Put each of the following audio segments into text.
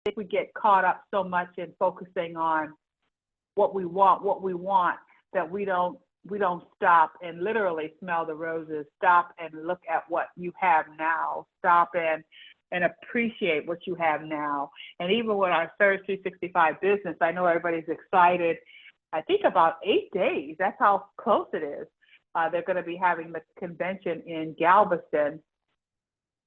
think we get caught up so much in focusing on what we want, that we don't stop and literally smell the roses, stop and look at what you have now, stop and appreciate what you have now. And even with our Surge 365 business, I know everybody's excited. I think about 8 days, that's how close it is. They're going to be having the convention in Galveston,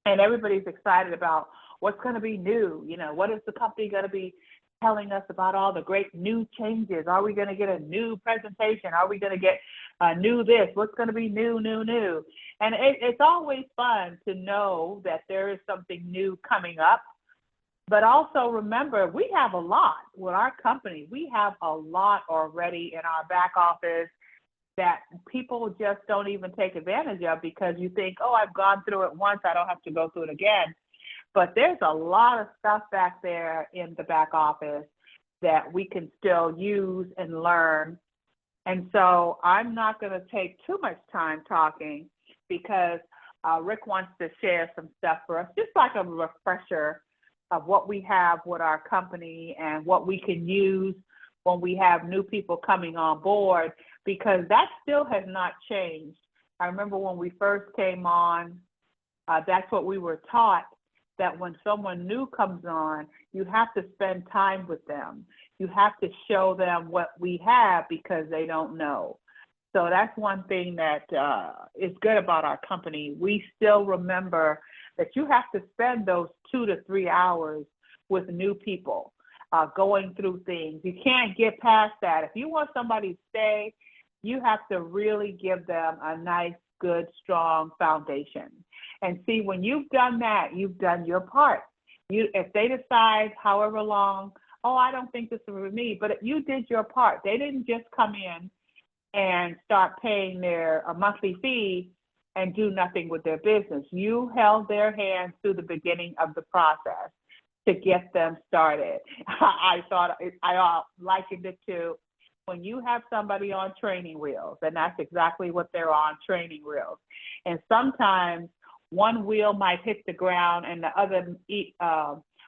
and everybody's excited about what's going to be new. You know, what is the company going to be telling us about all the great new changes? Are we going to get a new presentation? Are we going to get new this? What's going to be new? And it's always fun to know that there is something new coming up. But also remember, we have a lot with our company. We have a lot already in our back office that people just don't even take advantage of, because you think, oh, I've gone through it once, I don't have to go through it again. But there's a lot of stuff back there in the back office that we can still use and learn. And so I'm not going to take too much time talking, because Rick wants to share some stuff for us, just like a refresher of what we have with our company and what we can use when we have new people coming on board, because that still has not changed. I remember when we first came on, that's what we were taught, that when someone new comes on, you have to spend time with them. You have to show them what we have, because they don't know. So that's one thing that is good about our company. We still remember that you have to spend those 2 to 3 hours with new people, going through things. You can't get past that. If you want somebody to stay, you have to really give them a nice, good, strong foundation. And see, when you've done that, you've done your part. If they decide however long, oh, I don't think this is for me, but you did your part. They didn't just come in and start paying their monthly fee and do nothing with their business. You held their hands through the beginning of the process to get them started. I likened it to when you have somebody on training wheels, and that's exactly what they're on, training wheels. And sometimes one wheel might hit the ground and the other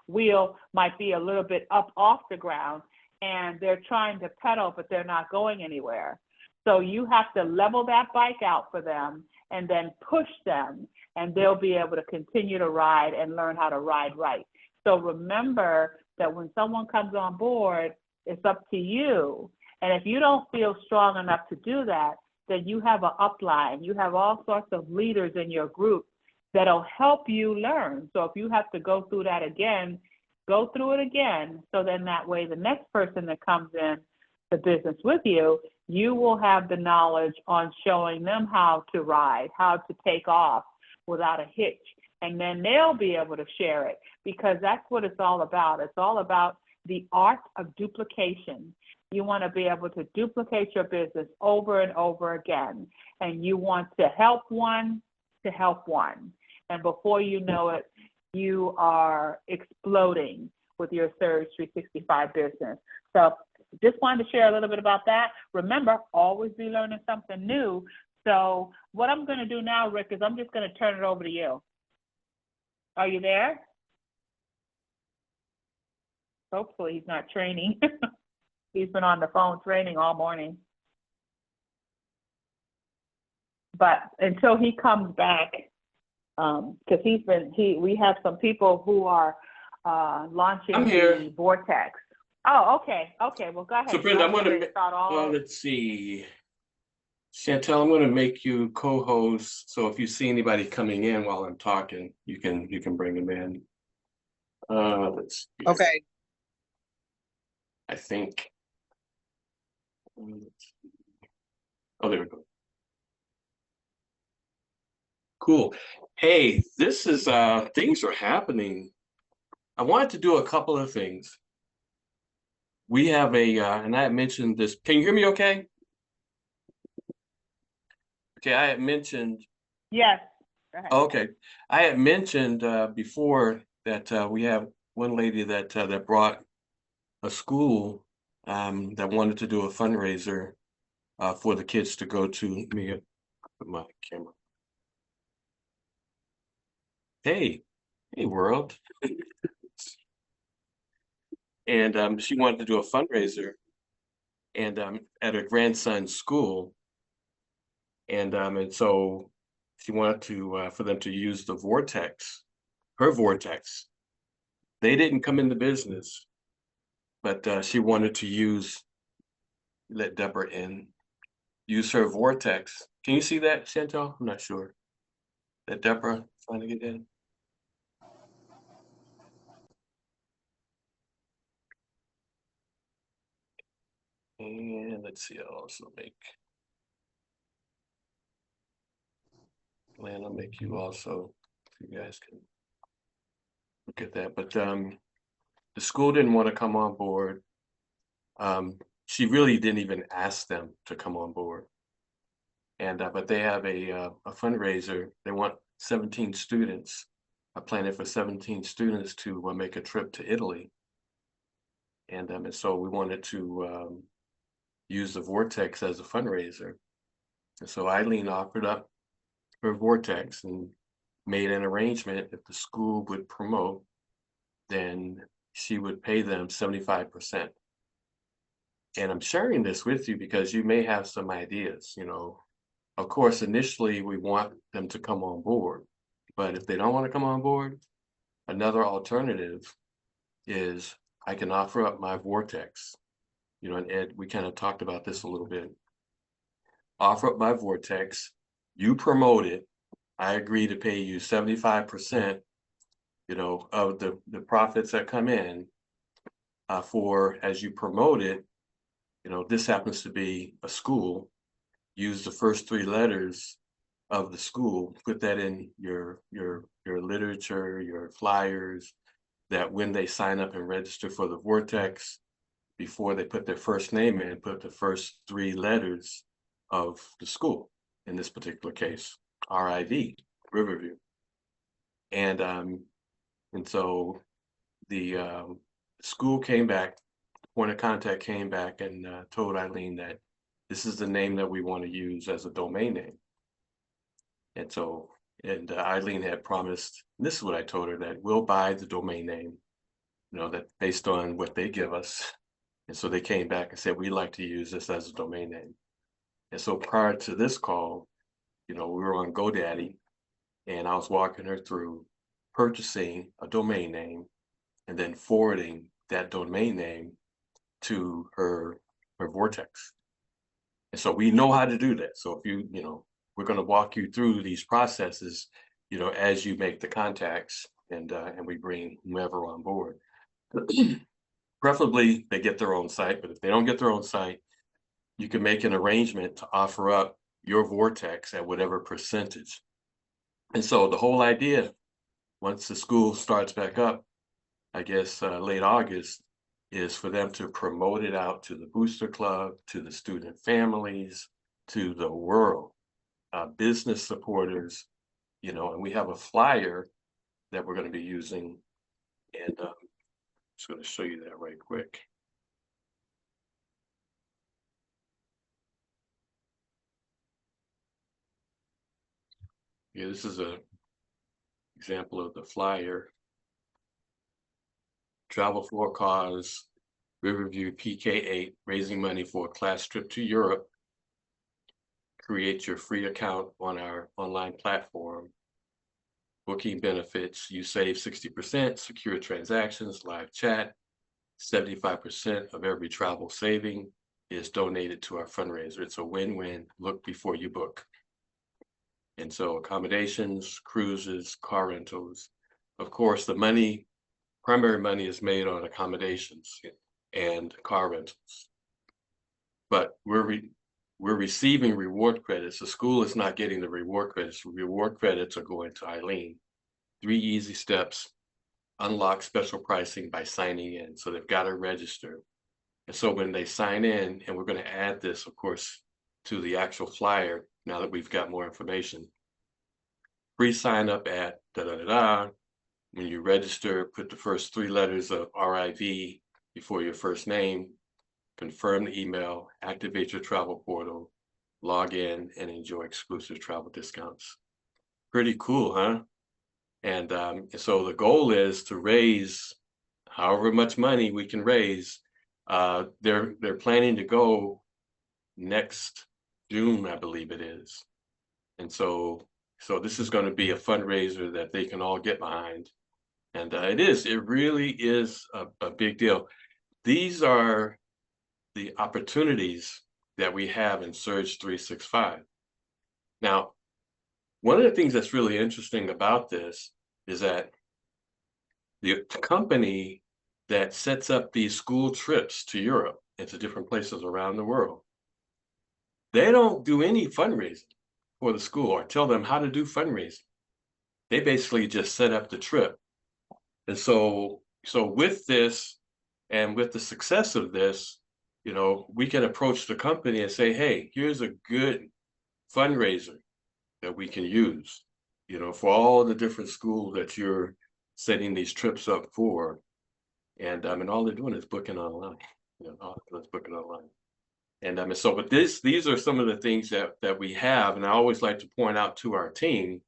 wheel might be a little bit up off the ground, and they're trying to pedal, but they're not going anywhere. So you have to level that bike out for them and then push them, and they'll be able to continue to ride and learn how to ride right. So remember that when someone comes on board, it's up to you. And if you don't feel strong enough to do that, then you have an upline. You have all sorts of leaders in your group that'll help you learn. So if you have to go through that again, go through it again. So then that way, the next person that comes in the business with you, you will have the knowledge on showing them how to ride, how to take off without a hitch. And then they'll be able to share it, because that's what it's all about. It's all about the art of duplication. You want to be able to duplicate your business over and over again. And you want to help one to help one. And before you know it, you are exploding with your Surge 365 business. So just wanted to share a little bit about that. Remember, always be learning something new. So what I'm going to do now, Rick, is I'm just going to turn it over to you. Are you there? Hopefully he's not training. He's been on the phone training all morning. But until he comes back, because we have some people who are launching the Vortex. Oh, okay. Well, go ahead. So, Brenda, I'm going to let's see. Chantel, I'm going to make you co-host. So if you see anybody coming in while I'm talking, you can bring them in. Let's see. Okay. I think. Oh, there we go. Cool. Hey, this is things are happening. I wanted to do a couple of things. We have and I had mentioned this. Can you hear me okay? Okay, I had mentioned. Yes. Go ahead. Okay, I had mentioned before that we have one lady that brought a school that wanted to do a fundraiser for the kids to go to. Let me put my camera. Hey world. And she wanted to do a fundraiser and at her grandson's school. And so she wanted to for them to use the Vortex, her Vortex. They didn't come into business, but she wanted to let Deborah in, use her Vortex. Can you see that, Chantal? I'm not sure. That Deborah trying to get in. And let's see, I'll also make Glenn, I'll make you also, so you guys can look at that. But the school didn't want to come on board. She really didn't even ask them to come on board. And but they have a fundraiser. They want 17 students. I planning for 17 students to make a trip to Italy. And so we wanted to use the Vortex as a fundraiser. And so Eileen offered up her Vortex and made an arrangement. If the school would promote, then she would pay them 75%. And I'm sharing this with you because you may have some ideas. Of course, initially we want them to come on board, but if they don't want to come on board, another alternative is I can offer up my Vortex. And Ed, we kind of talked about this a little bit. Offer up my Vortex, you promote it, I agree to pay you 75%, of the profits that come in for as you promote it. This happens to be a school. Use the first 3 letters of the school, put that in your literature, your flyers, that when they sign up and register for the Vortex, before they put their first name in, put the first 3 letters of the school, in this particular case, RIV, Riverview. And so the school came back, point of contact came back and told Eileen that this is the name that we want to use as a domain name. And so, Eileen had promised, this is what I told her, that we'll buy the domain name, that based on what they give us. And so they came back and said, we'd like to use this as a domain name. And so prior to this call, we were on GoDaddy and I was walking her through purchasing a domain name and then forwarding that domain name to her Vortex. And so we know how to do that. So if we're going to walk you through these processes, as you make the contacts and we bring whomever on board. Preferably they get their own site, but if they don't get their own site, you can make an arrangement to offer up your Vortex at whatever percentage. And so the whole idea, once the school starts back up, I guess late August, is for them to promote it out to the booster club, to the student families, to the world, business supporters, and we have a flyer that we're going to be using. And I'm just going to show you that right quick. Yeah, this is an example of the flyer. Travel for a Cause, Riverview PK8, raising money for a class trip to Europe. Create your free account on our online platform. Booking benefits, you save 60%, secure transactions, live chat. 75% of every travel saving is donated to our fundraiser. It's a win-win. Look before you book. And so accommodations, cruises, car rentals. Of course, the primary money is made on accommodations and car rentals. But we're receiving reward credits. The school is not getting the reward credits. Reward credits are going to Eileen. 3 easy steps. Unlock special pricing by signing in. So they've got to register. And so when they sign in, and we're going to add this, of course, to the actual flyer now that we've got more information. Free sign up at da-da-da-da. When you register, put the first 3 letters of RIV before your first name, confirm the email, activate your travel portal, log in, and enjoy exclusive travel discounts. Pretty cool, huh? And so the goal is to raise however much money we can raise. They're planning to go next June, I believe it is. And so this is going to be a fundraiser that they can all get behind. And it really is a big deal. These are the opportunities that we have in Surge 365. Now, one of the things that's really interesting about this is that the company that sets up these school trips to Europe and to different places around the world, they don't do any fundraising for the school or tell them how to do fundraising. They basically just set up the trip. And so with this and with the success of this, we can approach the company and say, hey, here's a good fundraiser that we can use, for all the different schools that you're setting these trips up for. And all they're doing is booking online. All they're doing is booking online. And but these are some of the things that we have. And I always like to point out to our team,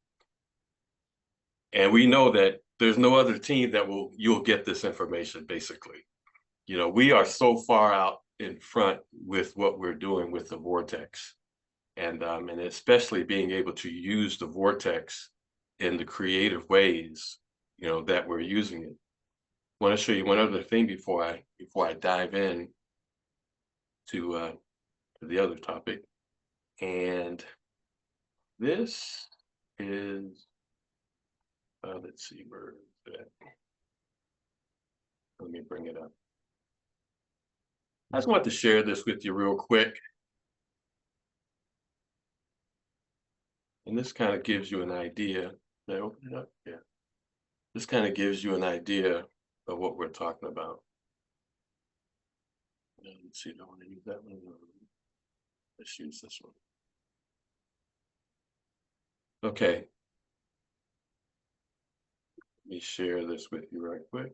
and we know that there's no other team that you'll get this information, basically. We are so far out in front with what we're doing with the Vortex. And especially being able to use the Vortex in the creative ways, that we're using it. I want to show you one other thing before I dive in to the other topic. And this is, let's see, where is that? Let me bring it up. I just want to share this with you real quick. And this kind of gives you an idea. Can I open it up? Yeah. This kind of gives you an idea of what we're talking about. Let's see, I want to use that one. Let's use this one. Okay. Let me share this with you right quick.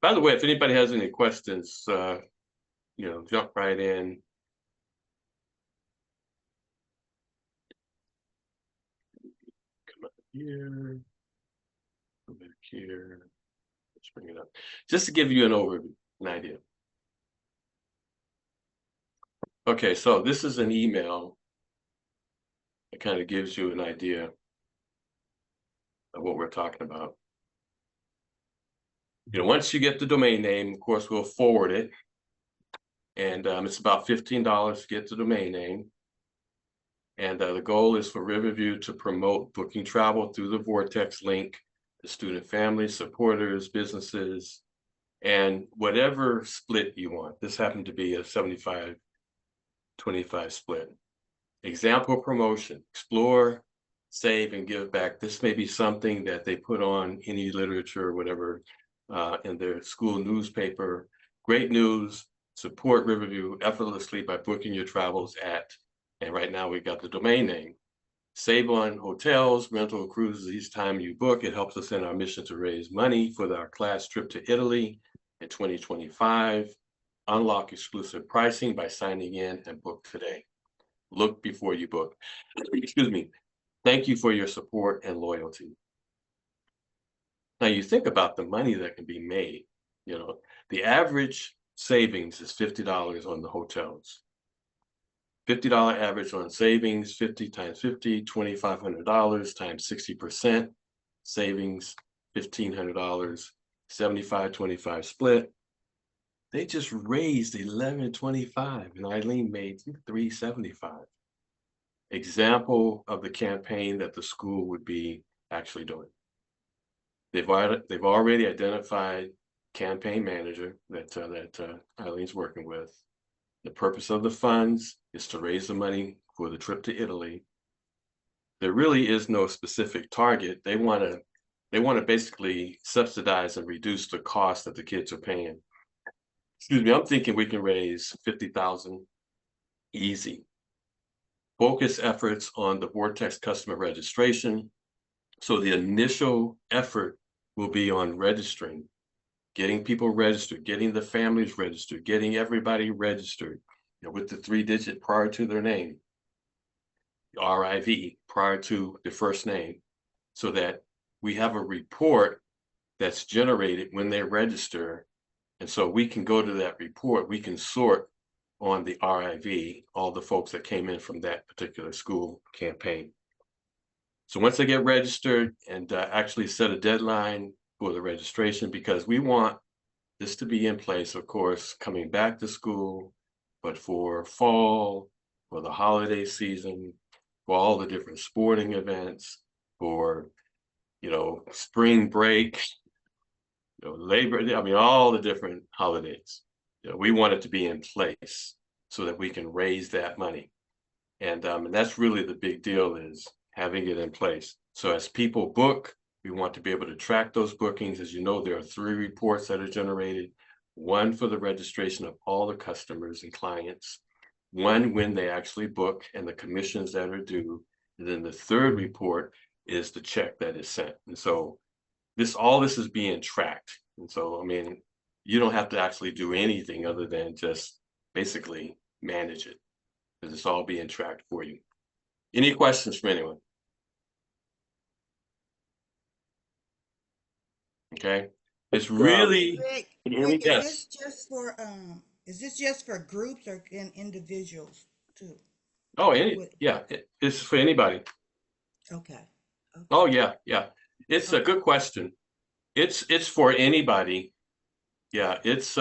By the way, if anybody has any questions, jump right in. Come up here. Go back here. Let's bring it up. Just to give you an overview, an idea. Okay, so this is an email that kind of gives you an idea of what we're talking about. Once you get the domain name, of course, we'll forward it. And it's about $15 to get the domain name. And the goal is for Riverview to promote booking travel through the Vortex link to student families, supporters, businesses, and whatever split you want. This happened to be a 75-25 split. Example promotion: explore, save, and give back. This may be something that they put on any literature or whatever in their school newspaper. Great news: support Riverview effortlessly by booking your travels at, and right now we've got the domain name. Save on hotels, rental, cruises each time you book. It helps us in our mission to raise money for our class trip to Italy in 2025. Unlock exclusive pricing by signing in and book today. Look before you book. Excuse me. Thank you for your support and loyalty. Now you think about the money that can be made. The average savings is $50 on the hotels. $50 average on savings, 50 times 50, $2,500 times 60% savings, $1,500, 75-25 split. They just raised $1,125 and Eileen made $375. Example of the campaign that the school would be actually doing. They've already identified campaign manager that Eileen's working with. The purpose of the funds is to raise the money for the trip to Italy. There really is no specific target. They want to basically subsidize and reduce the cost that the kids are paying. Excuse me, I'm thinking we can raise $50,000 easy. Focus efforts on the Vortex customer registration. So the initial effort will be on registering, getting people registered, getting the families registered, getting everybody registered, with the 3-digit prior to their name, RIV, prior to the first name, so that we have a report that's generated when they register And so we can go to that report, we can sort on the RIV, all the folks that came in from that particular school campaign. So once they get registered and actually set a deadline for the registration, because we want this to be in place, of course, coming back to school, but for fall, for the holiday season, for all the different sporting events, for, spring break, Labor, I mean, all the different holidays. We want it to be in place so that we can raise that money. And that's really the big deal, is having it in place. So as people book, we want to be able to track those bookings. As you know, there are 3 reports that are generated, one for the registration of all the customers and clients, one when they actually book and the commissions that are due, and then the 3rd report is the check that is sent. And so all this is being tracked. And so, I mean, you don't have to actually do anything other than just basically manage it, because it's all being tracked for you. Any questions from anyone? Okay. It's really, Rick, can you hear me? Rick, Yes. is this just for groups or individuals too? Oh, With, yeah, it's for anybody. okay. Oh, Okay. yeah. It's a Okay. good question. It's for anybody. Yeah, it's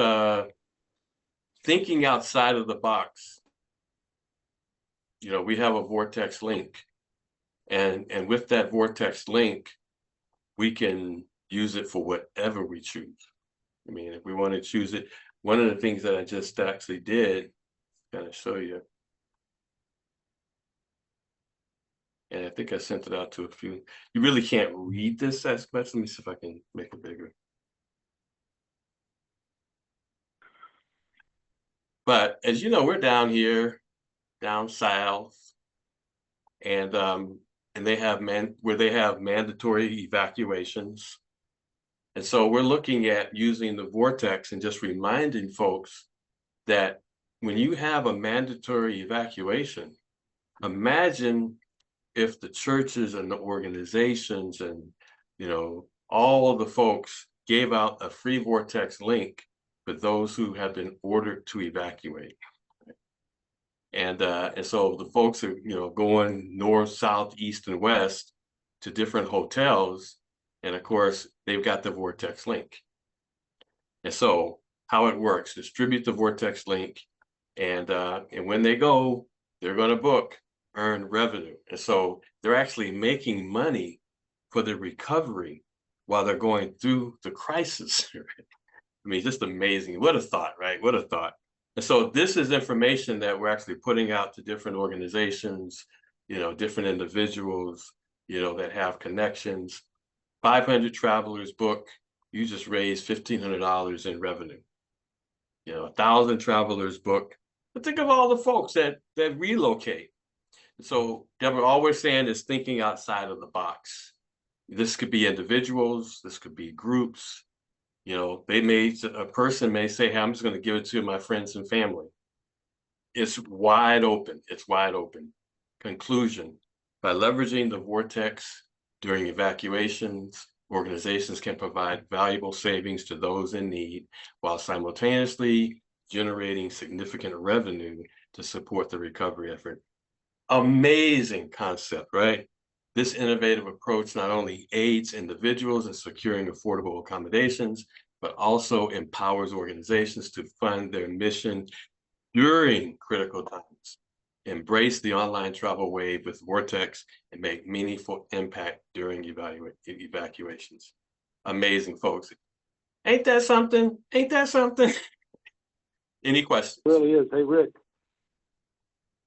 thinking outside of the box. We have a Vortex link, and with that Vortex link, we can use it for whatever we choose. I mean, if we want to choose it, one of the things that I just actually did, kind of show you, and I think I sent it out to a few. You really can't read this as much. Let me see if I can make it bigger. But as you know, we're down here, down south, and they have where they have mandatory evacuations. And so we're looking at using the Vortex and just reminding folks that when you have a mandatory evacuation, imagine if the churches and the organizations and, all of the folks gave out a free Vortex link for those who have been ordered to evacuate. And so the folks are, going north, south, east, and west to different hotels. And of course, they've got the Vortex link. And so how it works, distribute the Vortex link, and when they go, they're going to book, earn revenue. And so they're actually making money for the recovery while they're going through the crisis. I mean, just amazing. What a thought, right? What a thought. And so this is information that we're actually putting out to different organizations, different individuals, that have connections. 500 travelers book, you just raised $1,500 in revenue. 1,000 travelers book. But think of all the folks that relocate. So Deborah, all we're saying is thinking outside of the box. This could be individuals, this could be groups. A person may say, hey, I'm just going to give it to my friends and family. It's wide open. It's wide open. Conclusion: by leveraging the Vortex during evacuations, organizations can provide valuable savings to those in need while simultaneously generating significant revenue to support the recovery effort. Amazing concept, right? This innovative approach not only aids individuals in securing affordable accommodations, but also empowers organizations to fund their mission during critical times. Embrace the online travel wave with Vortex and make meaningful impact during evacuations. Amazing, folks. Ain't that something? Ain't that something? Any questions? It really is. Hey, Rick.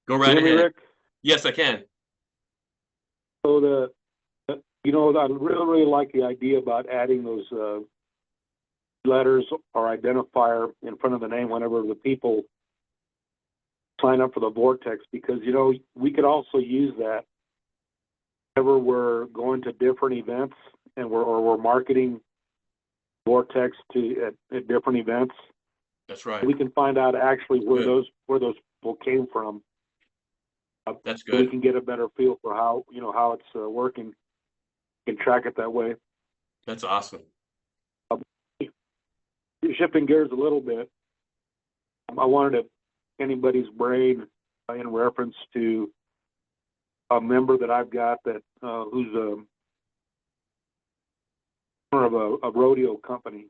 Go right Can you hear ahead. me, Rick? Yes, I can. So I really like the idea about adding those letters or identifier in front of the name whenever the people sign up for the Vortex, because we could also use that whenever we're going to different events and we're marketing Vortex at different events. That's right. We can find out actually where those people came from. That's So we good. can get a better feel for how it's working. We can track it that way. That's awesome. shifting gears a little bit, I wanted to anybody's brain in reference to a member that I've got that who's a owner of a rodeo company.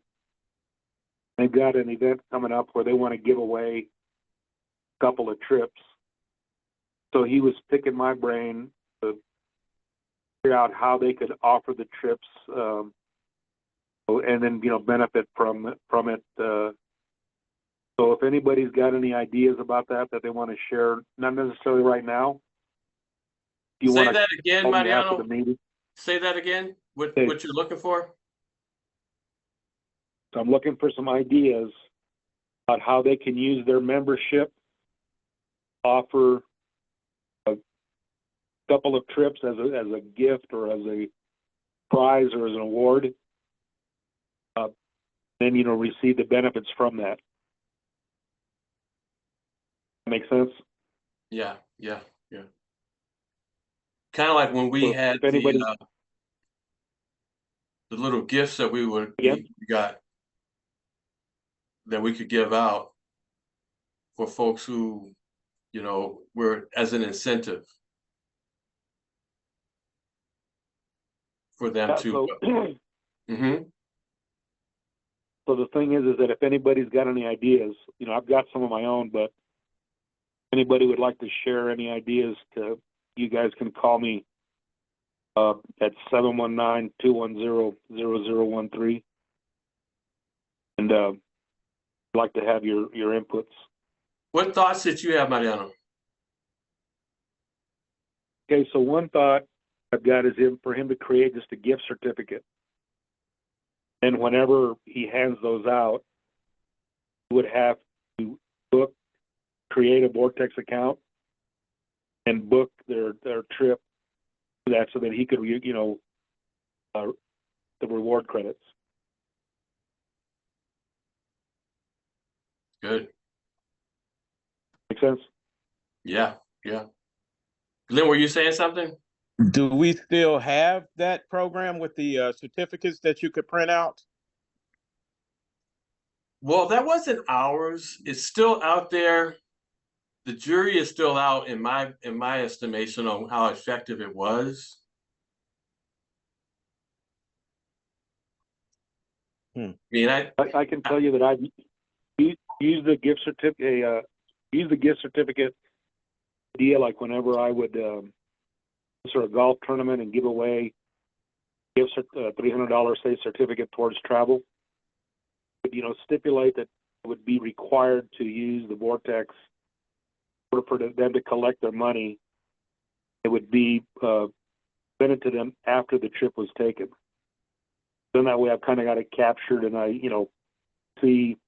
They've got an event coming up where they want to give away a couple of trips. So he was picking my brain to figure out how they could offer the trips, and then benefit from it. So if anybody's got any ideas about that they want to share, not necessarily right now. You Say want that again, to after Mariano. the meeting? Say that again. What Okay. what you're looking for? So I'm looking for some ideas about how they can use their membership, offer a couple of trips as a gift or as a prize or as an award, then receive the benefits from that. Make sense? Yeah. Kind of like when we So had if anybody, the little gifts that we got that we could give out for folks who, were as an incentive for them to. Mm-hmm. So the thing is that if anybody's got any ideas, I've got some of my own, but if anybody would like to share any ideas, you guys can call me at 719-210-0013, and I'd like to have your inputs. What thoughts did you have, Mariano? Okay, so one thought I've got is for him to create just a gift certificate. And whenever he hands those out, he would have to create a Vortex account and book their trip to that so that he could, the reward credits. Good. Make sense? Yeah. Glenn, were you saying something? Do we still have that program with the certificates that you could print out? Well, that wasn't ours. It's still out there. The jury is still out in my estimation on how effective it was. I mean, I can tell you that I've used the gift certificate. Idea like whenever I would sort of golf tournament and give away gifts, $300 say certificate towards travel. But, stipulate that it would be required to use the Vortex in order for them to collect their money. It would be presented to them after the trip was taken. Then that way I've kind of got it captured, and I, see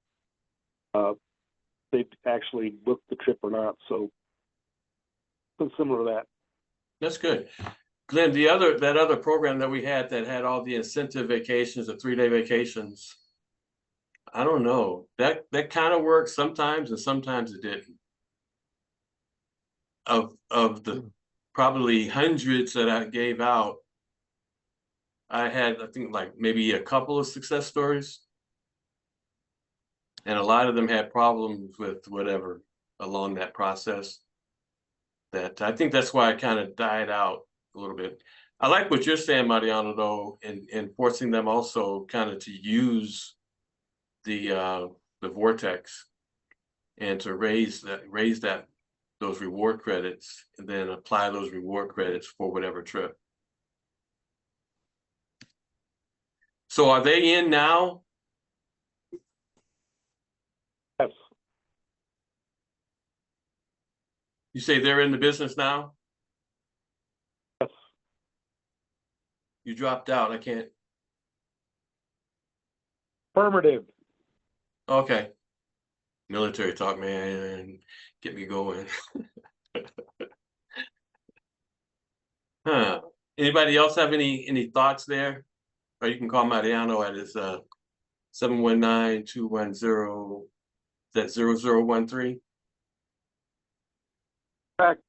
they've actually booked the trip or not. So something similar to that. that's good. Glenn, that other program that we had that had all the incentive vacations, the 3-day vacations, I don't know. That kind of worked sometimes, and sometimes it didn't. Of the probably hundreds that I gave out, I had, I think, like maybe a couple of success stories. And a lot of them had problems with whatever along that process. That I think that's why it kind of died out a little bit. I like what you're saying, Mariano, though, and forcing them also kind of to use the Vortex and to raise those reward credits, and then apply those reward credits for whatever trip. So are they in now? Yes. You say they're in the business now? Yes. You dropped out. I can't. Affirmative. Okay. Military talk, man. Get me going. Huh. Anybody else have any thoughts there? Or you can call Mariano at his 719-210-0013. Correct.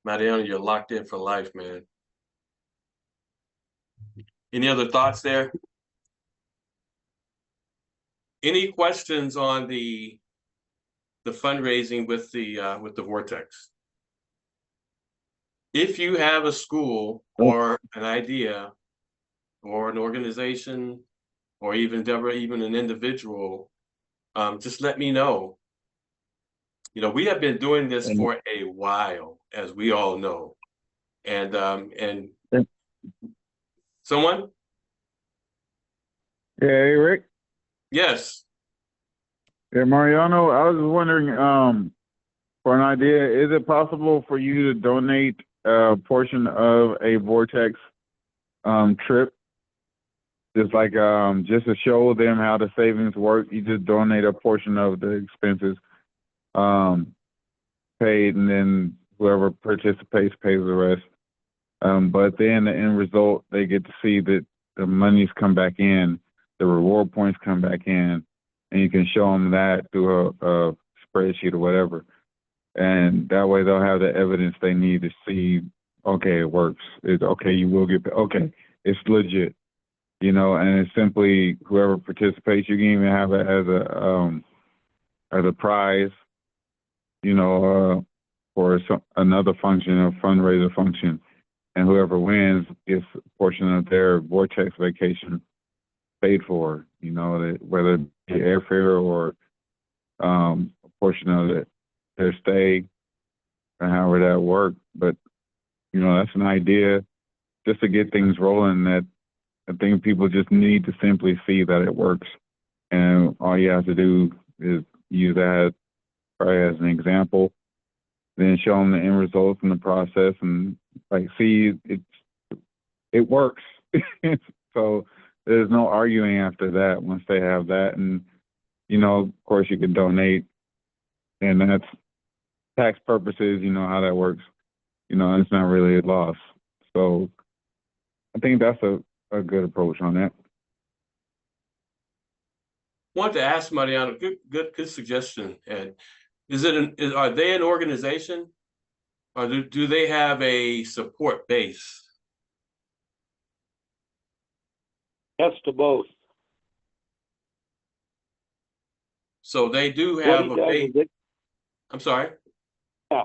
Mariano, you're locked in for life, man. Any other thoughts there? any questions on the fundraising with the Vortex? If you have a school or an idea or an organization or even Deborah, even an individual, just let me know. You know, we have been doing this for a while, as we all know. And someone? Yeah, hey, Rick. Yes. Yeah, Mariano, I was wondering, for an idea, is it possible for you to donate a portion of a Vortex trip? Just like just to show them how the savings work, you just donate a portion of the expenses paid, and then whoever participates pays the rest. But then the end result, they get to see that the monies come back in, the reward points come back in, and you can show them that through a spreadsheet or whatever. And that way they'll have the evidence they need to see, okay, it works. It's okay, you will get paid. Okay, it's legit. You know, and it's simply whoever participates, you can even have it as a prize, you know, for another function, a fundraiser function. And whoever wins gets a portion of their Vortex vacation paid for, you know, whether it be airfare or a portion of their stay, or however that worked. But, you know, that's an idea just to get things rolling that I think people just need to simply see that it works. And all you have to do is use that probably as an example, then show them the end results in the process and like, see, it works. So there's no arguing after that once they have that. And, you know, of course you can donate, and that's tax purposes, you know how that works. You know, it's not really a loss. So I think that's a good approach on that. Want to ask Mariano, good suggestion, Ed. Are they an organization, or do they have a support base? Yes to both. So they do What have he a does base. is it, I'm sorry. yeah,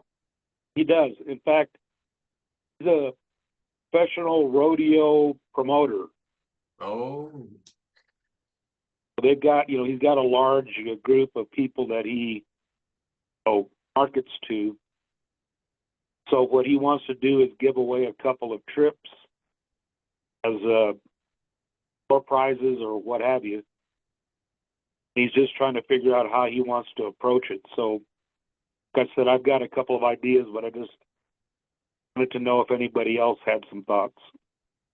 he does. In fact, he's a professional rodeo promoter. Oh. They've got, you know, he's got a large group of people that he, markets to. So what he wants to do is give away a couple of trips as door prizes or what have you. He's just trying to figure out how he wants to approach it. So, like I said, I've got a couple of ideas, but I just wanted to know if anybody else had some thoughts.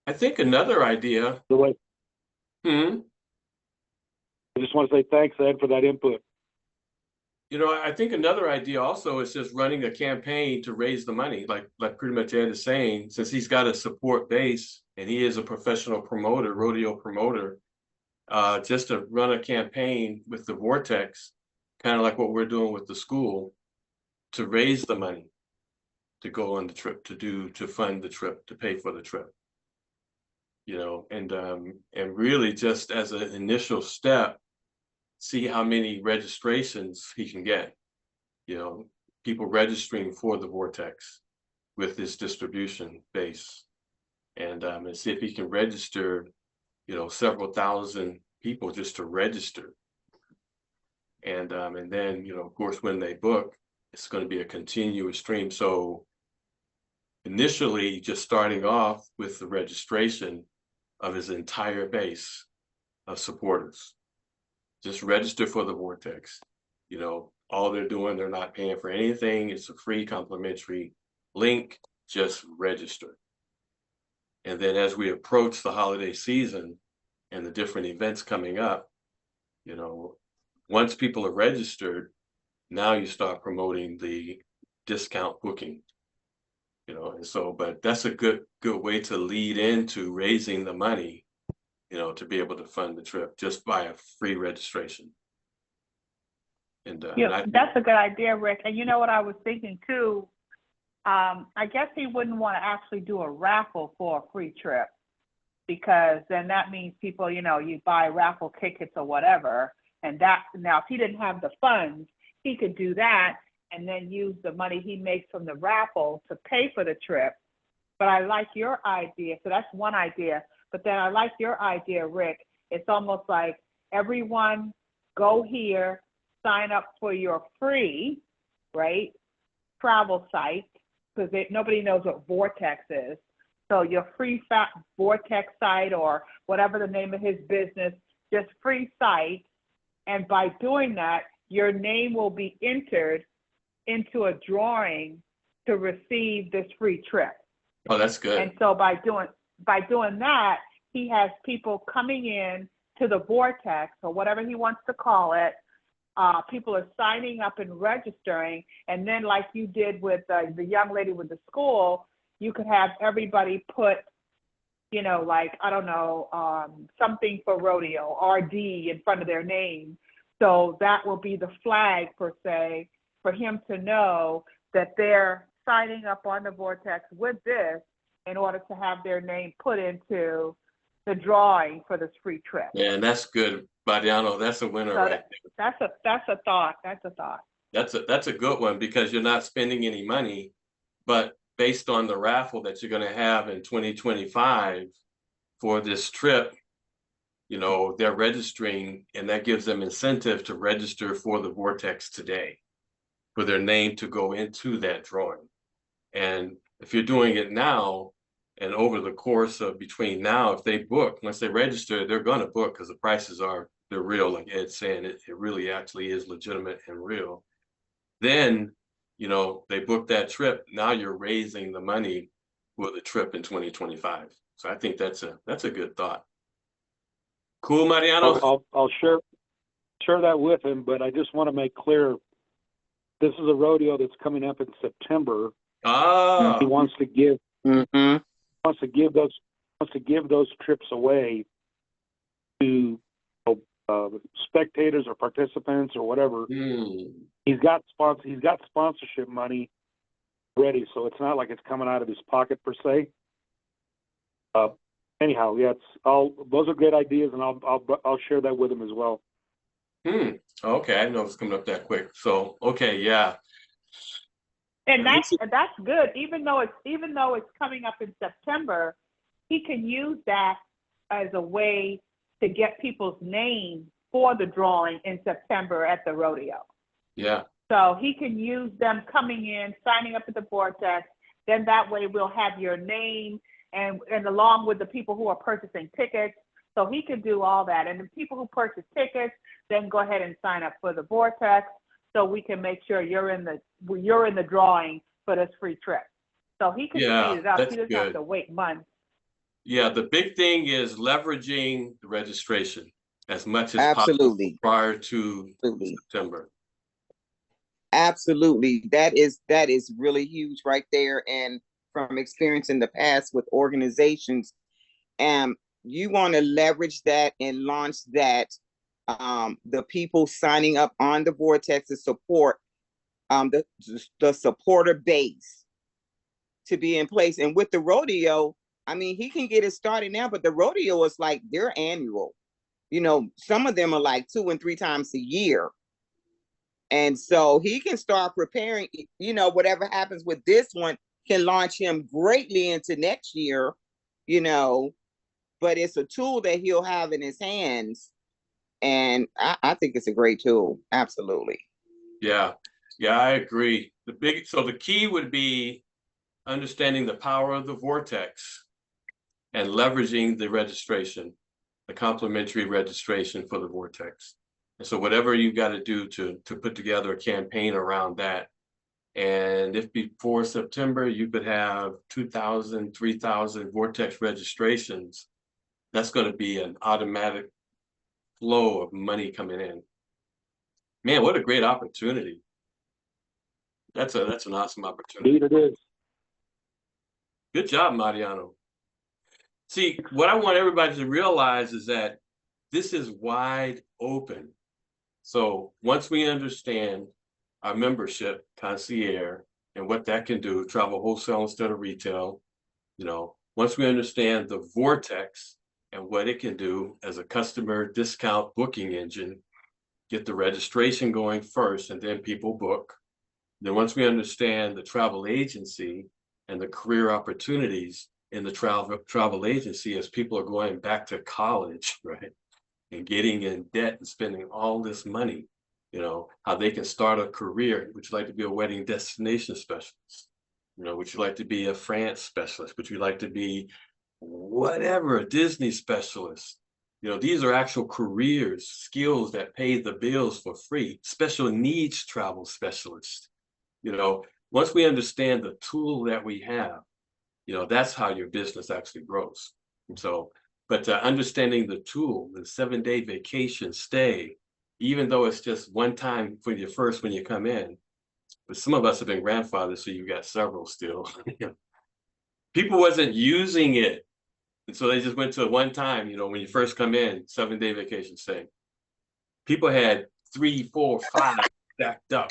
I think another idea. The way, I just want to say thanks, Ed, for that input. You know, I think another idea also is just running a campaign to raise the money, like pretty much Ed is saying, since he's got a support base and he is a professional promoter, rodeo promoter, just to run a campaign with the Vortex, kind of like what we're doing with the school, to raise the money to go on the trip, to fund the trip, to pay for the trip. You know, and really just as an initial step, see how many registrations he can get. You know, people registering for the Vortex with this distribution base, and see if he can register, you know, several thousand people just to register. And then, you know, of course, when they book, it's going to be a continuous stream. So initially, just starting off with the registration of his entire base of supporters. Just register for the Vortex. You know, all they're doing, they're not paying for anything. It's a free complimentary link. Just register. And then as we approach the holiday season and the different events coming up, you know, once people are registered, now you start promoting the discount booking. You know, and so, but that's a good way to lead into raising the money, you know, to be able to fund the trip just by a free registration. And that's a good idea, Rick. And you know what I was thinking too? I guess he wouldn't want to actually do a raffle for a free trip, because then that means people, you know, you buy raffle tickets or whatever, And that, now if he didn't have the funds, he could do that and then use the money he makes from the raffle to pay for the trip. But I like your idea. So that's one idea. But then I like your idea, Rick. It's almost like everyone go here, sign up for your free, right, travel site, because nobody knows what Vortex is. So your free Vortex site, or whatever the name of his business, just free site. And by doing that, your name will be entered into a drawing to receive this free trip. Oh, that's good. And so by doing that, he has people coming in to the Vortex, or whatever he wants to call it. People are signing up and registering. And then like you did with the young lady with the school, you could have everybody put, you know, like, I don't know, something for rodeo, RD, in front of their name. So that will be the flag, per se, for him to know that they're signing up on the Vortex with this in order to have their name put into the drawing for this free trip. Man, that's good, Mariano. That's a winner, So right there. that's a thought. That's a thought. That's a good one, because you're not spending any money, but based on the raffle that you're going to have in 2025 for this trip, you know, they're registering, and that gives them incentive to register for the Vortex today, for their name to go into that drawing. And if you're doing it now, and over the course of between now, if they book, once they register, they're going to book, because the prices they're real, like Ed's saying, it really actually is legitimate and real. Then, you know, they book that trip. Now you're raising the money for the trip in 2025. So I think that's a good thought. Cool, Mariano. I'll share that with him, but I just want to make clear, this is a rodeo that's coming up in September. Ah, He wants to give Mm-hmm. wants to give those trips away to spectators or participants or whatever. He's got sponsorship money ready, so it's not like it's coming out of his pocket per se. Anyhow, yeah, those are good ideas, and I'll share that with him as well. Okay, I didn't know it was coming up that quick. So okay, yeah. And that's good. Even though it's coming up in September, he can use that as a way to get people's names for the drawing in September at the rodeo. Yeah. So he can use them coming in, signing up at the Vortex. Then that way we'll have your name and along with the people who are purchasing tickets. So he can do all that. And the people who purchase tickets, then go ahead and sign up for the Vortex, so we can make sure you're in the drawing for this free trip. So he can speed it up. He doesn't have to wait months. Yeah, the big thing is leveraging the registration as much as Absolutely. possible prior to September. Absolutely. That is really huge right there. And from experience in the past with organizations, you want to leverage that and launch that. The people signing up on the Vortex to support the supporter base to be in place. And with the rodeo, I mean, he can get it started now, but the rodeo is like their annual. You know, some of them are like 2 and 3 times a year. And so he can start preparing, you know, whatever happens with this one can launch him greatly into next year, you know, but it's a tool that he'll have in his hands. And I think it's a great tool. Absolutely. Yeah, I agree. So the key would be understanding the power of the Vortex and leveraging the registration, the complimentary registration for the Vortex. And so whatever you got to do to put together a campaign around that. And if before September, you could have 2,000, 3,000 Vortex registrations, that's going to be an automatic flow of money coming in. Man, what a great opportunity. That's an awesome opportunity. Indeed it is. Good job, Mariano. See, what I want everybody to realize is that this is wide open. So once we understand our membership concierge and what that can do, travel wholesale instead of retail, you know, once we understand the Vortex and what it can do as a customer discount booking engine, get the registration going first, and then people book. Then once we understand the travel agency and the career opportunities in the travel agency as people are going back to college, right? And getting in debt and spending all this money, how they can start a career. Would you like to be a wedding destination specialist? Would you like to be a France specialist? Would you like to be whatever, a Disney specialist? These are actual careers, skills that pay the bills for free. Special needs travel specialist. Once we understand the tool that we have, that's how your business actually grows. And so, but understanding the tool, the 7-day vacation stay, even though it's just one time for your first when you come in, but some of us have been grandfathered, so you got several still. People wasn't using it. And so they just went to one time, when you first come in, 7-day vacation stay. People had 3, 4, 5 stacked up.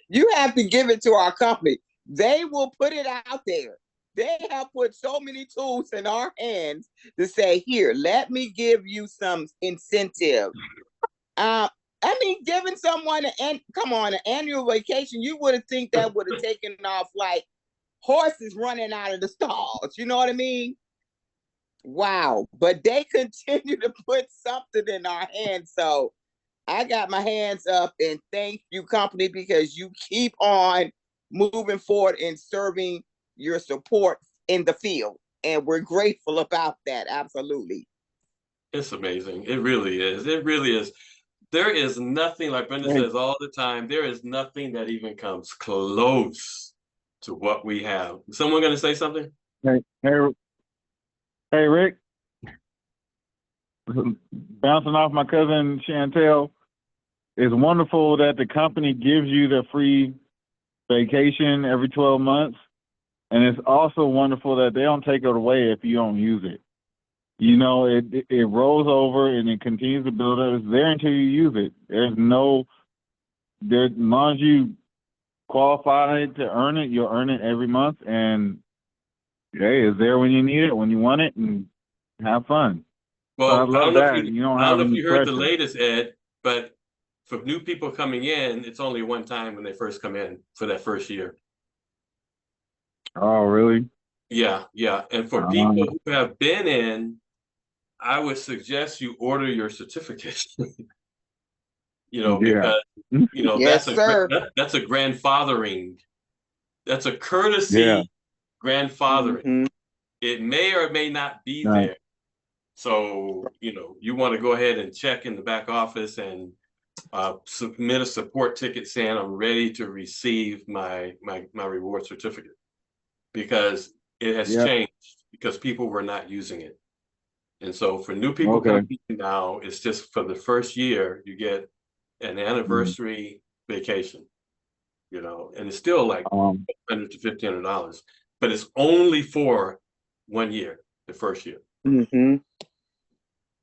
You have to give it to our company. They will put it out there. They have put so many tools in our hands to say, here, let me give you some incentive. Giving someone an annual vacation, you would have think that would have taken off like horses running out of the stalls. You know what I mean? Wow. But they continue to put something in our hands. So I got my hands up and thank you, company, because you keep on moving forward and serving your support in the field. And we're grateful about that. Absolutely. It's amazing. It really is. It really is. There is nothing, like Brenda says all the time, there is nothing that even comes close to what we have. Is someone going to say something? Hey, Rick. Bouncing off my cousin Chantel, it's wonderful that the company gives you the free vacation every 12 months. And it's also wonderful that they don't take it away if you don't use it. It rolls over and it continues to build up. It's there until you use it. As long as you qualify to earn it, you'll earn it every month. And hey, it's there when you need it, when you want it, and have fun. Well, so I love that. I don't know if you heard the latest, Ed, but for new people coming in, it's only one time when they first come in for that first year. Oh, really? Yeah. And for people who have been in, I would suggest you order your certificate. Because yes, that's a grandfathering. That's a courtesy grandfathering. Mm-hmm. It may or may not be there. So, you want to go ahead and check in the back office and submit a support ticket saying I'm ready to receive my reward certificate, because it has changed, because people were not using it. And so for new people coming in now, it's just for the first year, you get an anniversary vacation, and it's still like $100 to $1,500, but it's only for 1 year, the first year. Mm-hmm.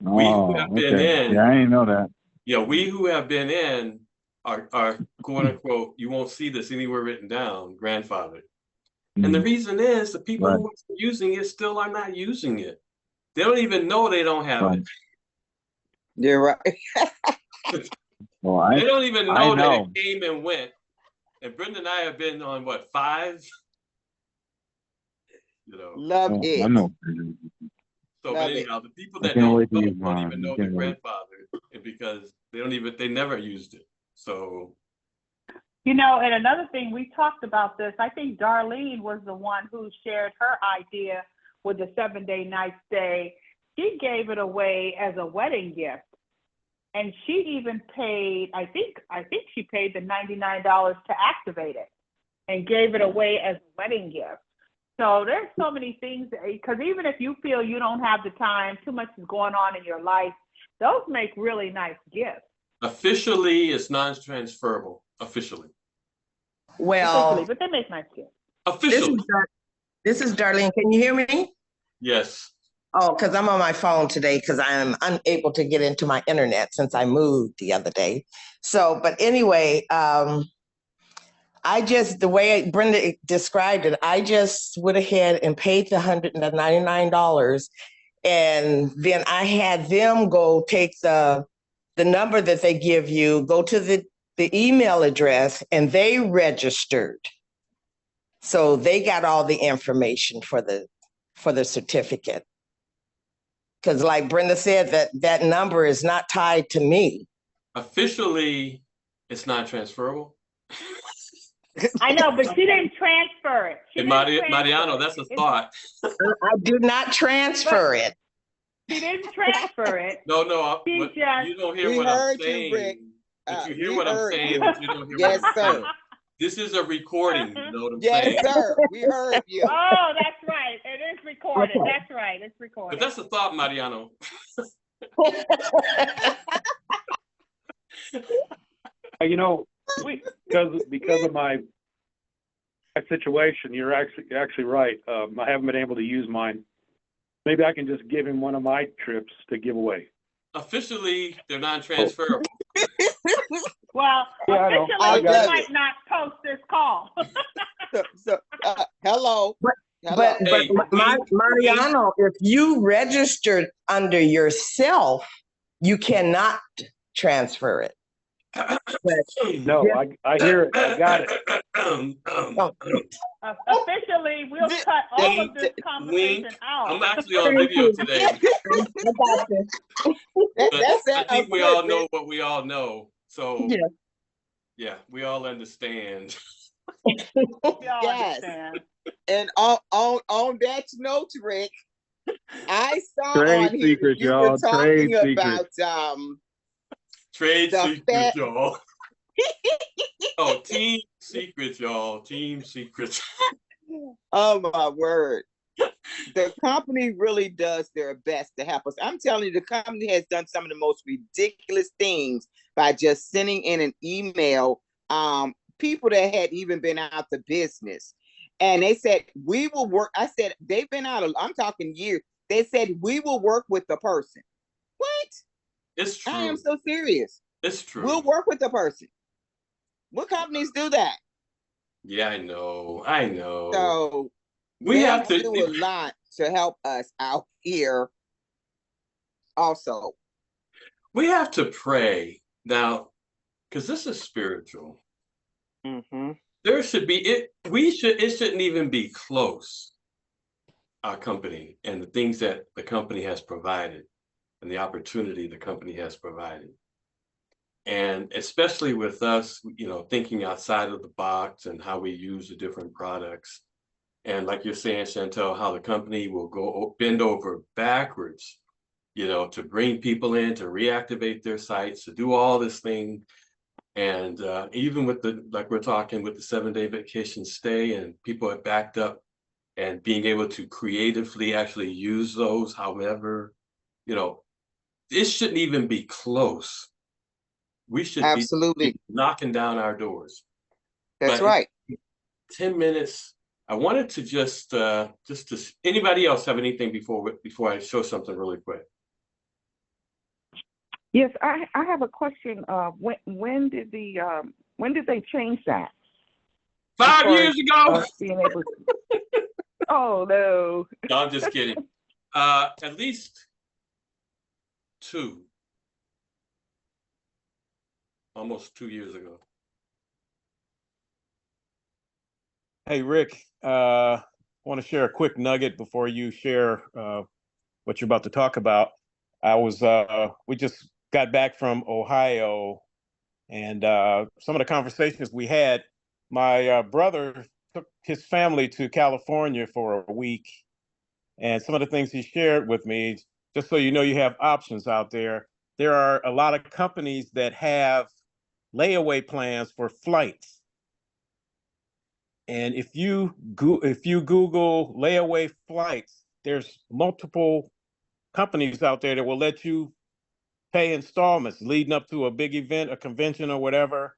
We who have been in, I didn't know that. Yeah, we who have been in are quote unquote, you won't see this anywhere written down, grandfathered. And the reason is the people who are using it still are not using it. They don't even know they don't have it. You're right. They don't even know that it came and went. And Brenda and I have been on 5? Love it. I know. So anyhow, the people that don't even know their grandfather, because they never used it. So and another thing, we talked about this. I think Darlene was the one who shared her idea with the 7-day night stay. She gave it away as a wedding gift. And she even paid, I think she paid the $99 to activate it and gave it away as a wedding gift. So there's so many things, because even if you feel you don't have the time, too much is going on in your life, those make really nice gifts. Officially, it's non-transferable. Officially. Well, but they make nice gifts. Officially. This is Darlene. Can you hear me? Yes. Oh, because I'm on my phone today because I am unable to get into my internet since I moved the other day. So, but anyway, the way Brenda described it, I just went ahead and paid the $199 And then I had them go take the number that they give you, go to the email address, and they registered. So they got all the information for the certificate. Because like Brenda said, that number is not tied to me. Officially, it's not transferable. I know, but she didn't transfer it. She And didn't transfer Mariano, it. that's a thought. I did not transfer it. She didn't transfer it. No, She but just. you don't hear We what I'm heard you, Rick. saying. But you hear We what I'm heard saying, you. but you don't hear Yes, what I'm sir. saying. This is a recording, you know what I'm Yes, saying? sir. We heard you. Oh, that's right. It is recorded. Okay. That's right. It's recorded. But that's a thought, Mariano. You know, because of my situation, you're actually right. I haven't been able to use mine. Maybe I can just give him one of my trips to give away. Officially, they're non-transferable. Well, Yeah, I know. officially, I you got might not post this call. Hello. But Hey, Mariano, if you registered under yourself, you cannot transfer it. No, I hear it. I got it. Officially, we'll cut all of this conversation out. I'm actually on video today. I think we all know what we all know. So yeah, we all understand. We all Yes. understand. And on that note, Rick, I saw Trade on here secrets, you y'all. were talking Trade about Trade the secrets, y'all. Oh, team secrets, y'all. Team secrets. Oh my word. The company really does their best to help us. I'm telling you, the company has done some of the most ridiculous things by just sending in an email. People that had even been out of business. And they said, we will work. I said, they've been out of, I'm talking years. They said, we will work with the person. What? It's true. I am so serious. It's true. We'll work with the person. What companies do that? Yeah, I know. So We have to do a lot to help us out here also. We have to pray now, because this is spiritual. Mm-hmm. There should be it shouldn't even be close, our company and the things that the company has provided and the opportunity the company has provided. And especially with us, thinking outside of the box and how we use the different products. And like you're saying, Chantel, how the company will go bend over backwards, to bring people in, to reactivate their sites, to do all this thing. And even with like we're talking with the 7-day vacation stay, and people are backed up, and being able to creatively actually use those, however, it shouldn't even be close. We should Absolutely be knocking down our doors. That's right. 10 minutes. I wanted to just anybody else have anything before I show something really quick? Yes, I have a question. When did they change that? 5 years ago. Being able to... Oh no. No, I'm just kidding. At least 2. Almost 2 years ago. Hey, Rick, I want to share a quick nugget before you share what you're about to talk about. We just got back from Ohio, and some of the conversations we had, my brother took his family to California for a week, and some of the things he shared with me, just so you know, you have options out there. There are a lot of companies that have layaway plans for flights. And if you Google layaway flights, there's multiple companies out there that will let you pay installments leading up to a big event, a convention or whatever.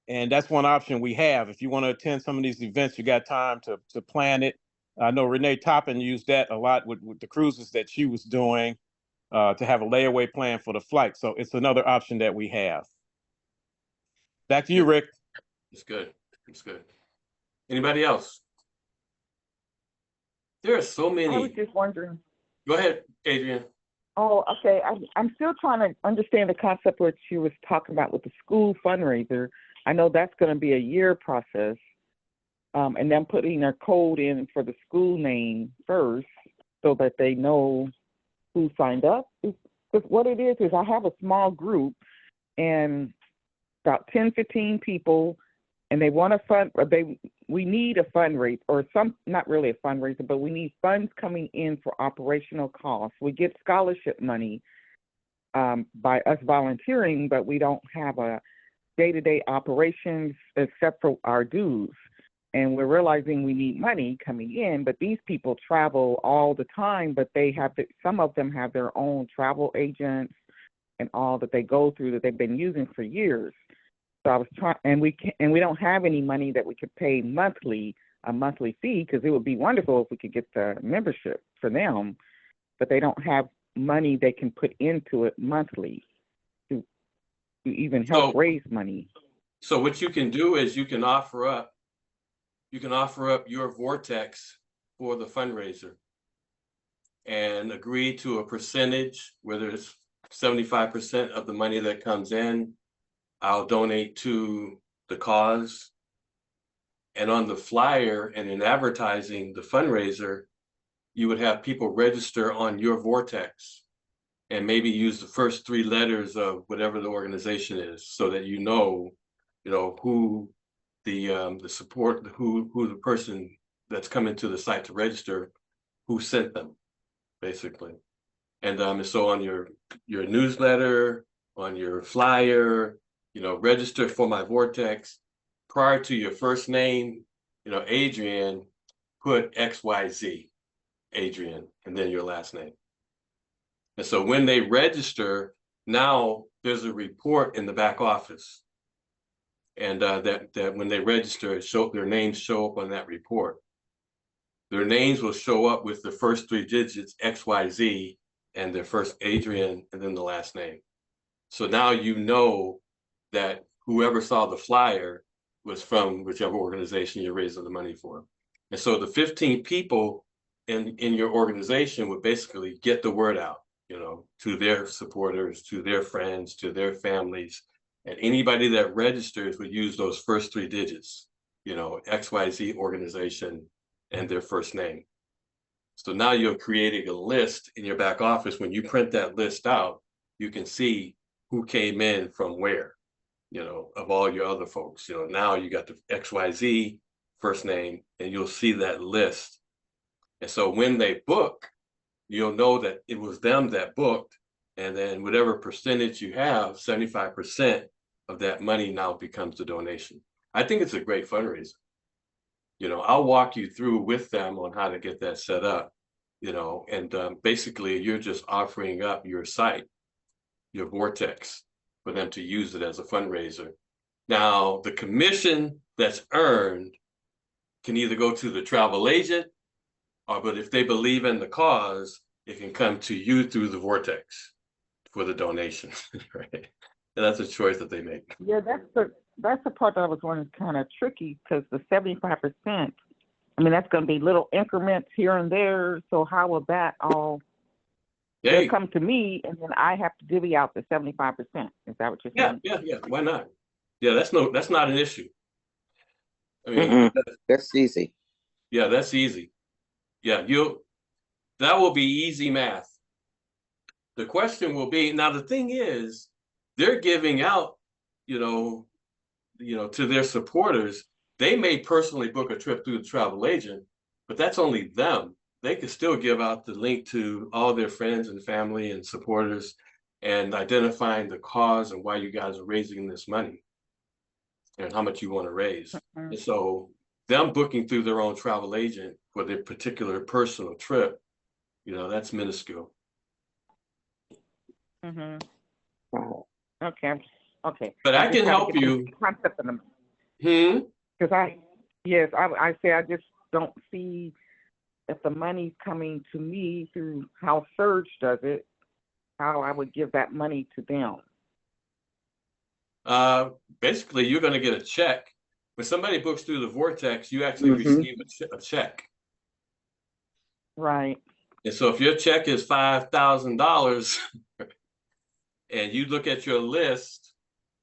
And that's one option we have. If you want to attend some of these events, you got time to plan it. I know Renee Toppin used that a lot with the cruises that she was doing to have a layaway plan for the flight. So it's another option that we have. Back to you, Rick. It's good. It's good. Anybody else? There are so many. I was just wondering. Go ahead, Adrian. Oh, okay. I'm still trying to understand the concept what you was talking about with the school fundraiser. I know that's going to be a year process, and them putting their code in for the school name first so that they know who signed up. Because what it is I have a small group and about 10, 15 people, and they want we need a fundraiser, or not really a fundraiser, but we need funds coming in for operational costs. We get scholarship money by us volunteering, but we don't have a day-to-day operations except for our dues. And we're realizing we need money coming in, but these people travel all the time, but some of them have their own travel agents and all that they go through that they've been using for years. So I was trying, and we don't have any money that we could pay a monthly fee, because it would be wonderful if we could get the membership for them, but they don't have money they can put into it monthly to even help raise money. So what you can do is you can offer up your Vortex for the fundraiser and agree to a percentage, whether it's 75% of the money that comes in, I'll donate to the cause. And on the flyer and in advertising the fundraiser, you would have people register on your Vortex and maybe use the first 3 letters of whatever the organization is, so that you know who the support, who the person that's coming to the site to register, who sent them, basically. And so on your newsletter, on your flyer, register for my Vortex. Prior to your first name, Adrian, put XYZ, Adrian, and then your last name. And so when they register, now there's a report in the back office. And that when they register, their names show up on that report. Their names will show up with the first 3 digits, XYZ, and their first Adrian, and then the last name. So now you know that whoever saw the flyer was from whichever organization you're raising the money for. And so the 15 people in your organization would basically get the word out, to their supporters, to their friends, to their families. And anybody that registers would use those first 3 digits, XYZ organization and their first name. So now you're creating a list in your back office. When you print that list out, you can see who came in from where, of all your other folks. Now you got the XYZ first name, and you'll see that list. And so when they book, you'll know that it was them that booked. And then whatever percentage you have, 75% of that money now becomes the donation. I think it's a great fundraiser. I'll walk you through with them on how to get that set up, and basically you're just offering up your site, your Vortex, for them to use it as a fundraiser. Now, the commission that's earned can either go to the travel agent, but if they believe in the cause, it can come to you through the Vortex for the donation, right? And that's a choice that they make. Yeah, that's the part that I was wondering, kind of tricky, because the 75%, that's going to be little increments here and there. So how will that all they'll come to me, and then I have to divvy out the 75%? Is that what you're saying? Yeah. Why not? Yeah, that's not an issue. That's easy. Yeah, that's easy. Yeah, that will be easy math. The question will be, now the thing is, they're giving out, to their supporters. They may personally book a trip through the travel agent, but that's only them. They could still give out the link to all their friends and family and supporters, and identifying the cause and why you guys are raising this money and how much you want to raise. And so them booking through their own travel agent for their particular personal trip, that's minuscule. Okay. But I can help you. Because I say I just don't see if the money's coming to me through how Surge does it, how I would give that money to them. Basically, you're going to get a check. When somebody books through the Vortex, you actually receive a check. Right. And so if your check is $5,000 and you look at your list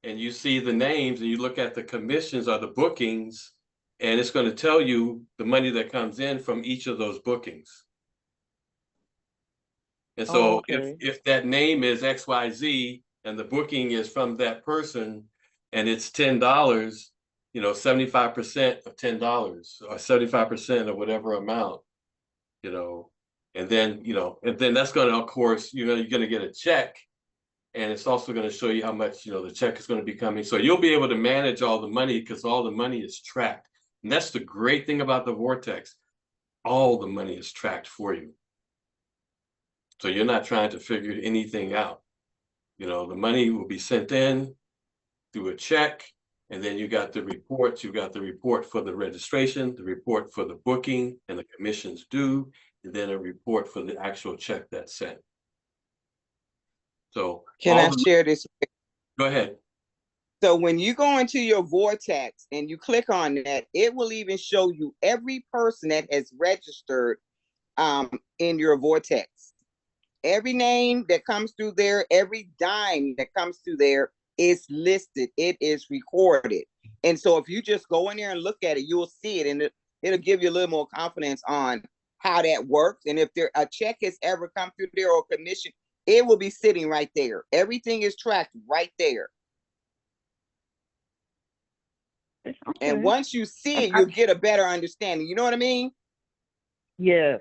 and you see the names and you look at the commissions or the bookings, and it's going to tell you the money that comes in from each of those bookings. And so if that name is XYZ and the booking is from that person and it's $10, you know, 75% of $10 or 75% of whatever amount, you know, and then, you know, and then that's going to, of course, you know, you're going to get a check, and it's also going to show you how much, you know, the check is going to be coming. So you'll be able to manage all the money because all the money is tracked. And that's the great thing about the Vortex. All the money is tracked for you. So you're not trying to figure anything out. You know, the money will be sent in through a check, and then you got the reports. You got the report for the registration, the report for the booking and the commissions due, and then a report for the actual check that's sent. So can I share this? Go ahead. So when you go into your Vortex and you click on that, it will even show you every person that has registered in your Vortex. Every name that comes through there, every dime that comes through there is listed. It is recorded. And so if you just go in there and look at it, you'll see it, and it'll give you a little more confidence on how that works. And if there a check has ever come through there or commission, it will be sitting right there. Everything is tracked right there. Okay. And once you see it, you'll get a better understanding. You know what I mean? Yes.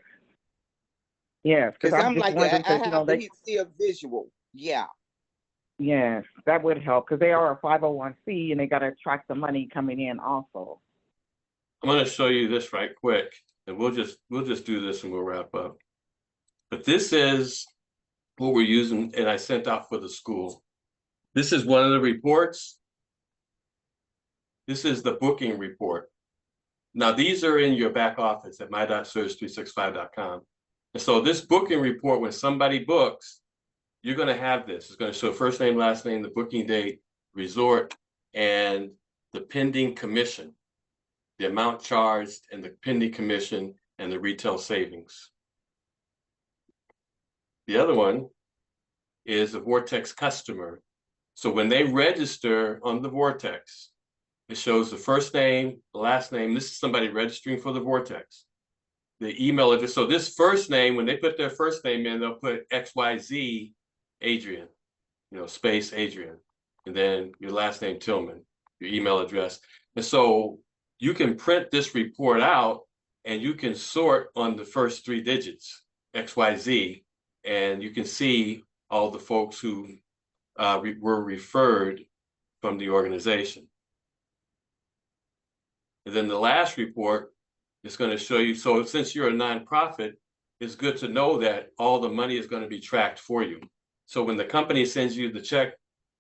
Yes, Because I'm just like, wondering, I 'cause, you have know, to see a visual. Yeah. yes, that would help because they are a 501c and they got to track the money coming in also. I'm going to show you this right quick, and we'll just do this and we'll wrap up. But this is what we're using, and I sent out for the school. This is one of the reports. This is the booking report. Now, these are in your back office at my.surge365.com. And so this booking report, when somebody books, you're going to have this. It's going to show first name, last name, the booking date, resort, and the pending commission, the amount charged and the pending commission and the retail savings. The other one is the Vortex customer. So when they register on the Vortex, it shows the first name, the last name. This is somebody registering for the Vortex. The email address. So this first name, when they put their first name in, they'll put XYZ Adrian, you know, space Adrian, and then your last name Tillman, your email address. And so you can print this report out and you can sort on the first 3 digits, XYZ, and you can see all the folks who were referred from the organization. And then the last report is going to show you, so since you're a nonprofit, it's good to know that all the money is going to be tracked for you. So when the company sends you the check,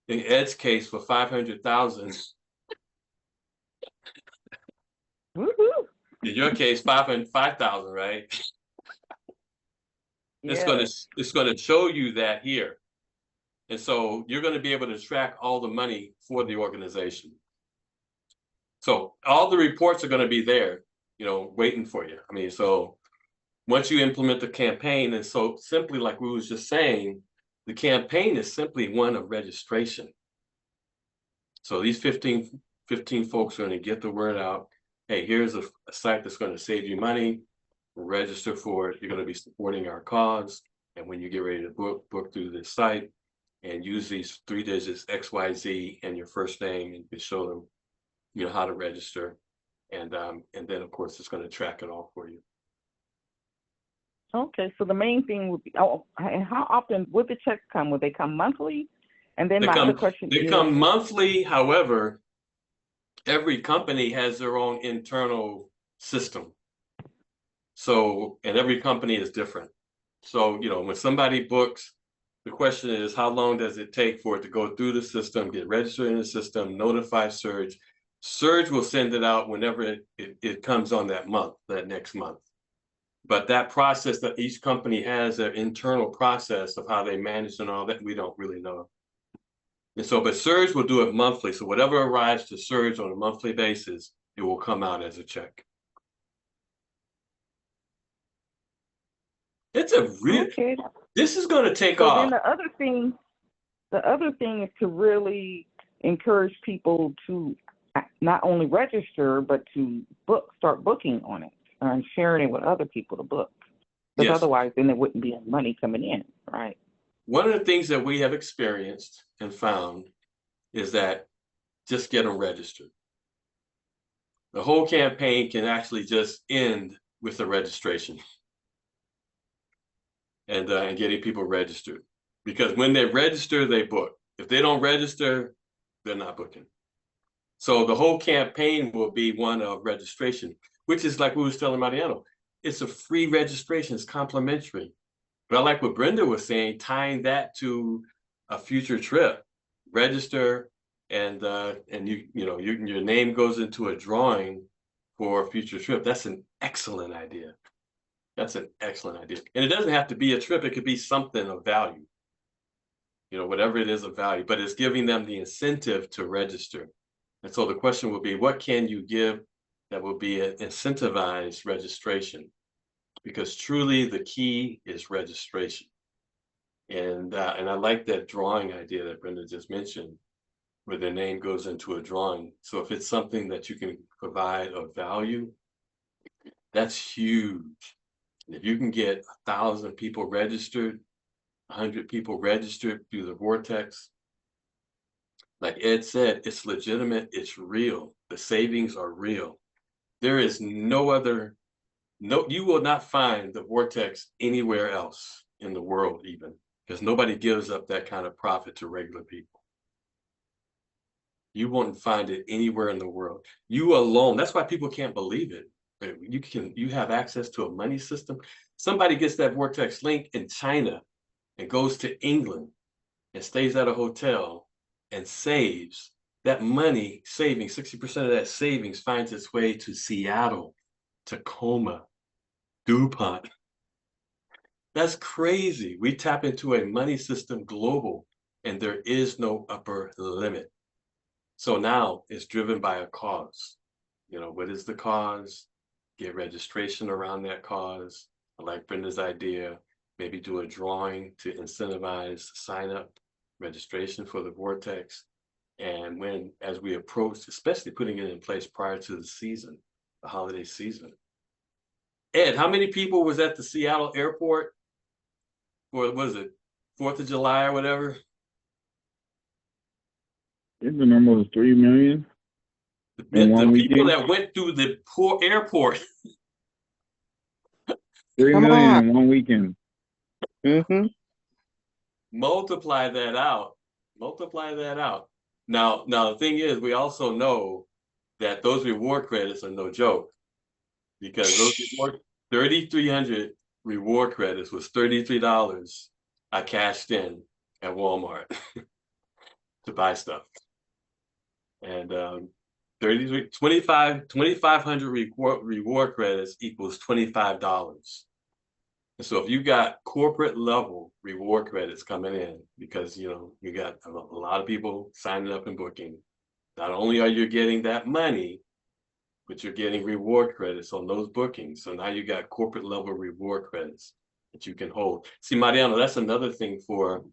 in Ed's case for $500,000, in your case, $5,000, right? Yes. It's going to show you that here. And so you're going to be able to track all the money for the organization. So all the reports are going to be there, you know, waiting for you. I mean, so once you implement the campaign, and so simply like we was just saying, the campaign is simply one of registration. So these 15 folks are going to get the word out. Hey, here's a site that's going to save you money. Register for it. You're going to be supporting our cause. And when you get ready to book through this site and use these 3 digits, XYZ, and your first name, and you can show them, you know, how to register. And then, of course, it's going to track it all for you. Okay, so the main thing would be, and how often would the checks come? Would they come monthly? And then my other question is, they come monthly. However, every company has their own internal system. So, and every company is different. So, you know, when somebody books, the question is, how long does it take for it to go through the system, get registered in the system, notify Surge? Surge will send it out whenever it comes on that month, that next month. But that process that each company has, their internal process of how they manage and all that, we don't really know. And so, but Surge will do it monthly. So whatever arrives to Surge on a monthly basis, it will come out as a check. It's a real, Okay. this is going to take So off. then the other thing is to really encourage people to not only register, but to start booking on it and sharing it with other people to book. Because Yes. otherwise, then there wouldn't be any money coming in, right? One of the things that we have experienced and found is that just get them registered. The whole campaign can actually just end with the registration and getting people registered. Because when they register, they book. If they don't register, they're not booking. So the whole campaign will be one of registration, which is like we was telling Mariano, it's a free registration, it's complimentary. But I like what Brenda was saying, tying that to a future trip, register, and your name goes into a drawing for a future trip. That's an excellent idea. That's an excellent idea. And it doesn't have to be a trip, it could be something of value. Whatever it is of value, but it's giving them the incentive to register. And so the question will be, what can you give that will be an incentivized registration? Because truly the key is registration. And I like that drawing idea that Brenda just mentioned, where the name goes into a drawing. So if it's something that you can provide of value, that's huge. And if you can get 1,000 people registered, 100 people registered through the Vortex, like Ed said, it's legitimate, it's real. The savings are real. There is you will not find the Vortex anywhere else in the world even, because nobody gives up that kind of profit to regular people. You won't find it anywhere in the world. You alone, that's why people can't believe it. You have access to a money system. Somebody gets that Vortex link in China and goes to England and stays at a hotel and saves. That money savings, 60% of that savings finds its way to Seattle, Tacoma, DuPont. That's crazy. We tap into a money system global, and there is no upper limit. So now it's driven by a cause. What is the cause? Get registration around that cause. I like Brenda's idea. Maybe do a drawing to incentivize sign up registration for the Vortex. And as we approach, especially putting it in place prior to the season, the holiday season. Ed, how many people was at the Seattle airport for, what is it, 4th of July or whatever? It's been almost 3 million. The people that went through the poor airport. 3 million in one weekend. Mm-hmm. Multiply that out. Now the thing is, we also know that those reward credits are no joke, because those 3,300 reward credits was $33 I cashed in at Walmart to buy stuff. And 2,500 reward credits equals $25. And so if you got corporate level reward credits coming in, because you got a lot of people signing up and booking, not only are you getting that money, but you're getting reward credits on those bookings. So now you got corporate level reward credits that you can hold. See, Mariano, that's another thing for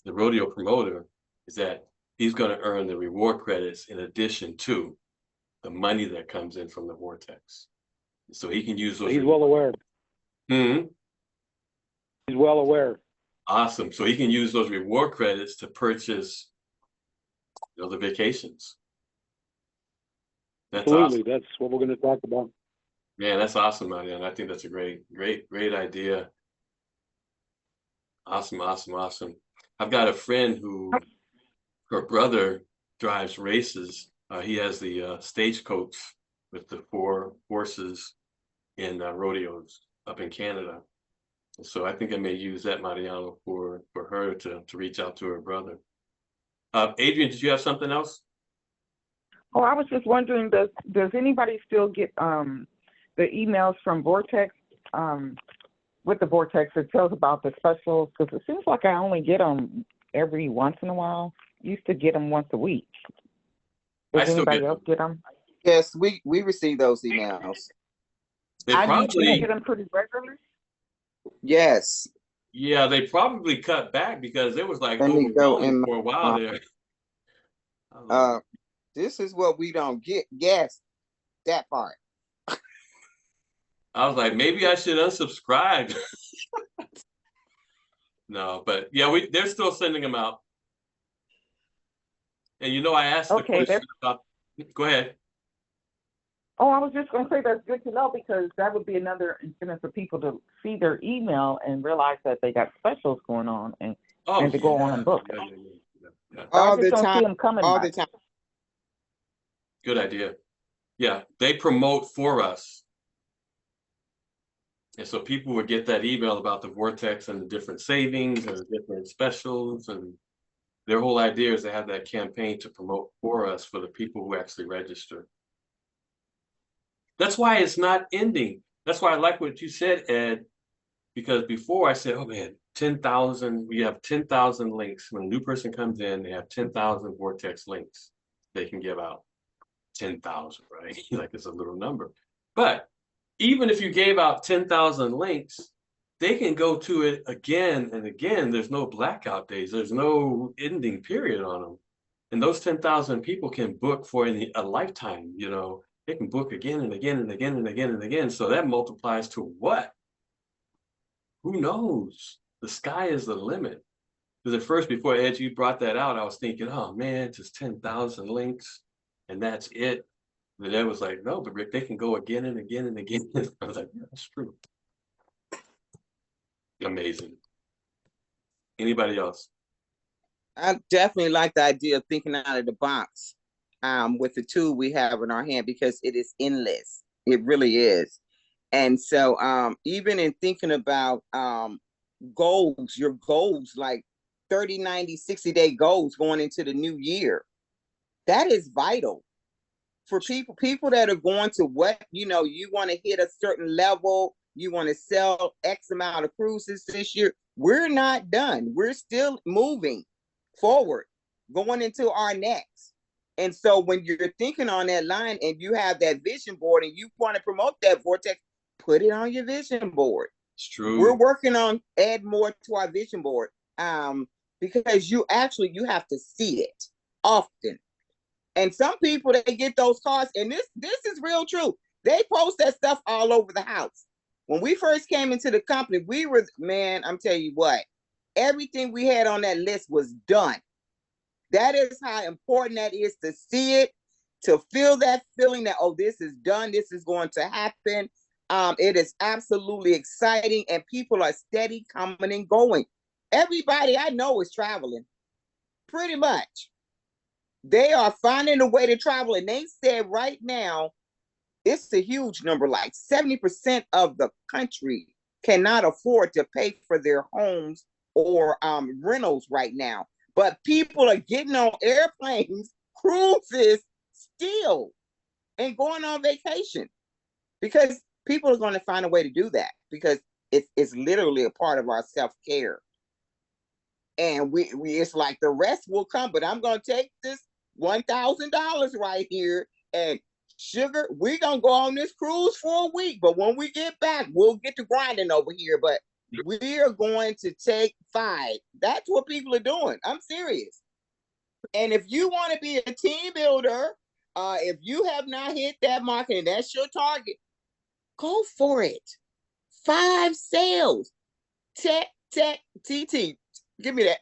the rodeo promoter, is that he's going to earn the reward credits in addition to the money that comes in from the Vortex. So he can use those. He's well aware. He's well aware. Awesome. So he can use those reward credits to purchase the vacations. That's Absolutely. awesome. That's what we're going to talk about. Man, that's awesome, man. I think that's a great idea. Awesome. I've got a friend who, her brother drives races. He has the stagecoach with the 4 horses in rodeos up in Canada. So I think I may use that, Mariano, for her to reach out to her brother. Adrian, did you have something else? Oh, I was just wondering, does anybody still get the emails from Vortex, with the Vortex that tells about the specials? Because it seems like I only get them every once in a while. Used to get them once a week. Does anybody else get them? Yes, we receive those emails. I do Do you get them pretty regularly? Yes. Yeah, they probably cut back because it was like Let me go overwhelming in for a while my, there. I was like, this is what we don't get. Yes, that part. maybe I should unsubscribe. No, but yeah, they're still sending them out. And I asked the Okay, question about. Go ahead. Oh, I was just going to say that's good to know because that would be another incentive for people to see their email and realize that they got specials going on and to go on and book. Yeah. So I All just the don't see time. them coming All by. the time. Good idea. Yeah, they promote for us. And so people would get that email about the Vortex and the different savings and the different specials. And their whole idea is to have that campaign to promote for us for the people who actually register. That's why it's not ending. That's why I like what you said, Ed, because before I said, oh man, 10,000, we have 10,000 links. When a new person comes in, they have 10,000 Vortex links they can give out. 10,000, right? Like it's a little number. But even if you gave out 10,000 links, they can go to it again and again. There's no blackout days. There's no ending period on them. And those 10,000 people can book for a lifetime, They can book again and again and again and again and again. So that multiplies to what? Who knows? The sky is the limit. Because at first, before Ed, you brought that out, I was thinking, oh man, just 10,000 links and that's it. And Ed was like, no, but Rick, they can go again and again and again. I was like, yeah, that's true. Amazing. Anybody else? I definitely like the idea of thinking out of the box with the tool we have in our hand because it is endless. It really is. And so even in thinking about goals, your goals like 30, 90, 60-day goals going into the new year, that is vital for people that are going to what, you want to hit a certain level, you want to sell X amount of cruises this year. We're not done. We're still moving forward, going into our next. And so when you're thinking on that line and you have that vision board and you want to promote that Vortex, put it on your vision board. It's true. We're working on add more to our vision board because you have to see it often. And some people, they get those cards, and this is real true. They post that stuff all over the house. When we first came into the company, we were, man, I'm telling you what, everything we had on that list was done. That is how important that is to see it, to feel that feeling that, oh, this is done, this is going to happen. It is absolutely exciting, and people are steady coming and going. Everybody I know is traveling, pretty much. They are finding a way to travel, and they said right now, it's a huge number, like 70% of the country cannot afford to pay for their homes or rentals right now. But people are getting on airplanes, cruises still, and going on vacation because people are going to find a way to do that because it's literally a part of our self-care. And we it's like the rest will come, but I'm going to take this $1,000 right here and sugar, we're going to go on this cruise for a week. But when we get back, we'll get to grinding over here. But we are going to take 5. That's what people are doing. I'm serious. And if you want to be a team builder, if you have not hit that market and that's your target, go for it. 5 sales. Tech, TT. Give me that.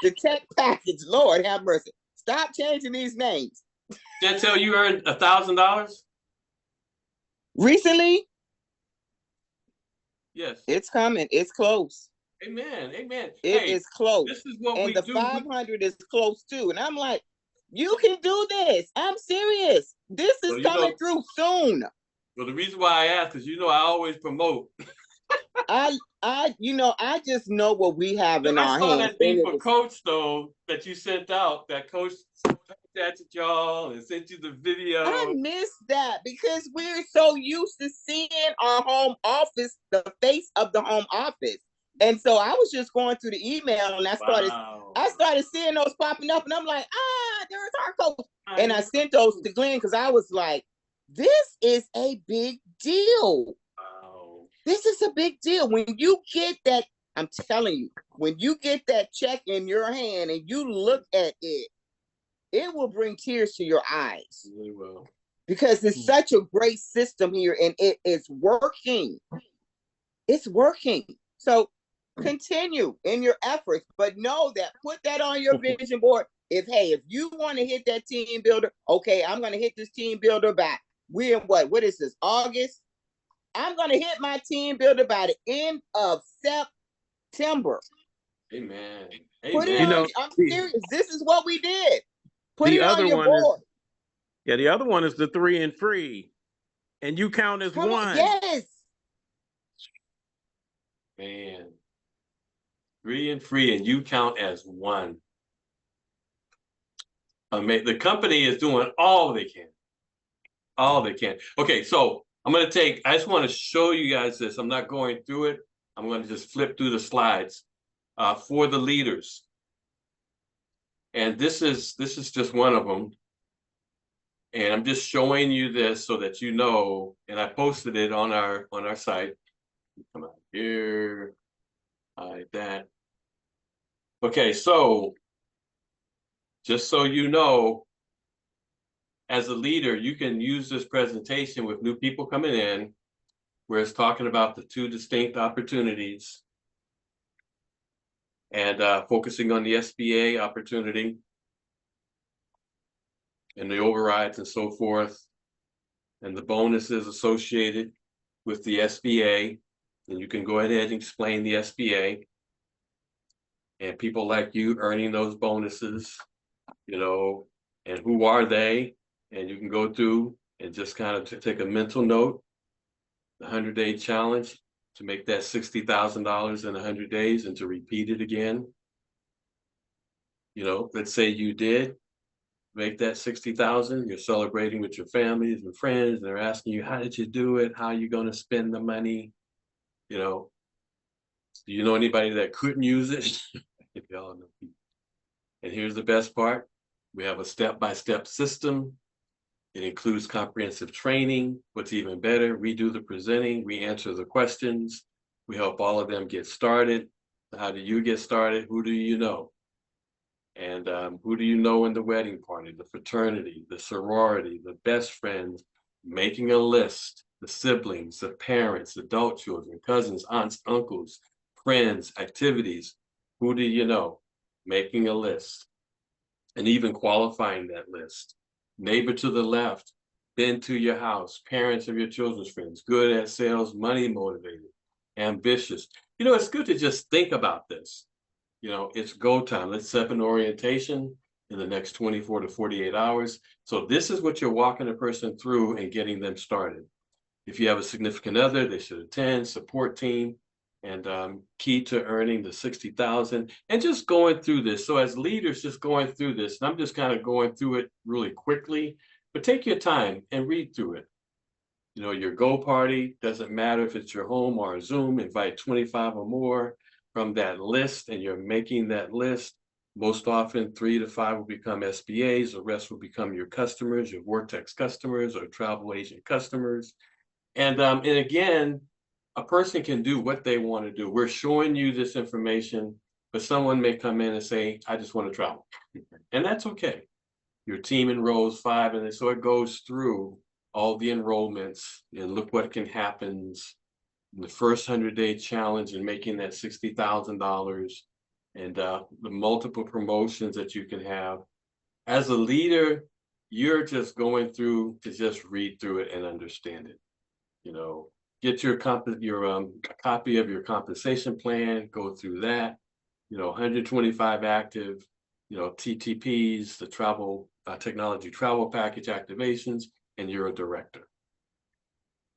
The tech package. Lord have mercy. Stop changing these names. Chantel, you earned $1,000? Recently? Yes. It's coming. It's close. Amen. It is close. This is what and we the do. 500 is close too. And I'm like, you can do this. I'm serious. This is coming through soon. Well, the reason why I ask is, I always promote. I just know what we have in our hands. I saw that thing for Coach though that you sent out. That Coach contacted y'all and sent you the video. I missed that because we're so used to seeing our home office, the face of the home office. And so I was just going through the email and I started seeing those popping up and I'm like, there's our coach. And I sent those to Glenn because I was like, this is a big deal. Wow. This is a big deal. When you get that, I'm telling you, when you get that check in your hand and you look at it, it will bring tears to your eyes. Really well. Because it's such a great system here and it is working. It's working. So continue in your efforts, but know that, put that on your vision board. If you want to hit that team builder, okay, I'm going to hit this team builder by, we're in what is this, August? I'm going to hit my team builder by the end of September. Amen. Put it Amen. on, I'm serious. This is what we did. Put The it on other your one is, board. yeah, the other one is the 3 and free. And you count as Come one. on, yes. Man. 3 and free, and you count as one. The company is doing all they can. All they can. Okay, so I just want to show you guys this. I'm not going through it. I'm going to just flip through the slides for the leaders. And this is just one of them. And I'm just showing you this so that you know, and I posted it on our site. Come on here, like that. Okay, so just so you know, as a leader, you can use this presentation with new people coming in, where it's talking about the 2 distinct opportunities and focusing on the SBA opportunity and the overrides and so forth, and the bonuses associated with the SBA. And you can go ahead and explain the SBA and people like you earning those bonuses, you know, and who are they? And you can go through and just kind of take a mental note, the 100-day challenge, to make that $60,000 in 100 days and to repeat it again. You know, let's say you did make that 60,000, you're celebrating with your families and friends, and they're asking you, how did you do it? How are you going to spend the money? You know, do you know anybody that couldn't use it? If y'all know people. And here's the best part. We have a step-by-step system. It includes comprehensive training. What's even better, we do the presenting, we answer the questions, we help all of them get started. How do you get started? Who do you know? And who do you know in the wedding party, the fraternity, the sorority, the best friends, making a list, the siblings, the parents, adult children, cousins, aunts, uncles, friends, activities. Who do you know? Making a list and even qualifying that list. Neighbor to the left, been to your house, parents of your children's friends, good at sales, money motivated, ambitious. You know, it's good to just think about this. You know, it's go time. Let's set an orientation in the next 24 to 48 hours. So this is what you're walking a person through and getting them started. If you have a significant other, they should attend, support team, and key to earning the 60,000, and just going through this. So as leaders, just going through this, and I'm just kind of going through it really quickly, but take your time and read through it. You know, your go party, doesn't matter if it's your home or a Zoom, invite 25 or more from that list, and you're making that list. Most often 3 to 5 will become SBAs, the rest will become your customers, your Vortex customers or travel agent customers. And again, a person can do what they want to do. We're showing you this information, but someone may come in and say, I just want to travel. And that's okay. Your team enrolls 5, and so it goes through all the enrollments, and look what can happen in the first 100-day challenge and making that $60,000, and the multiple promotions that you can have. As a leader, you're just going through to just read through it and understand it. You know, get your copy of your compensation plan, go through that. You know, 125 active, you know, TTPs, the travel technology travel package activations, and you're a director.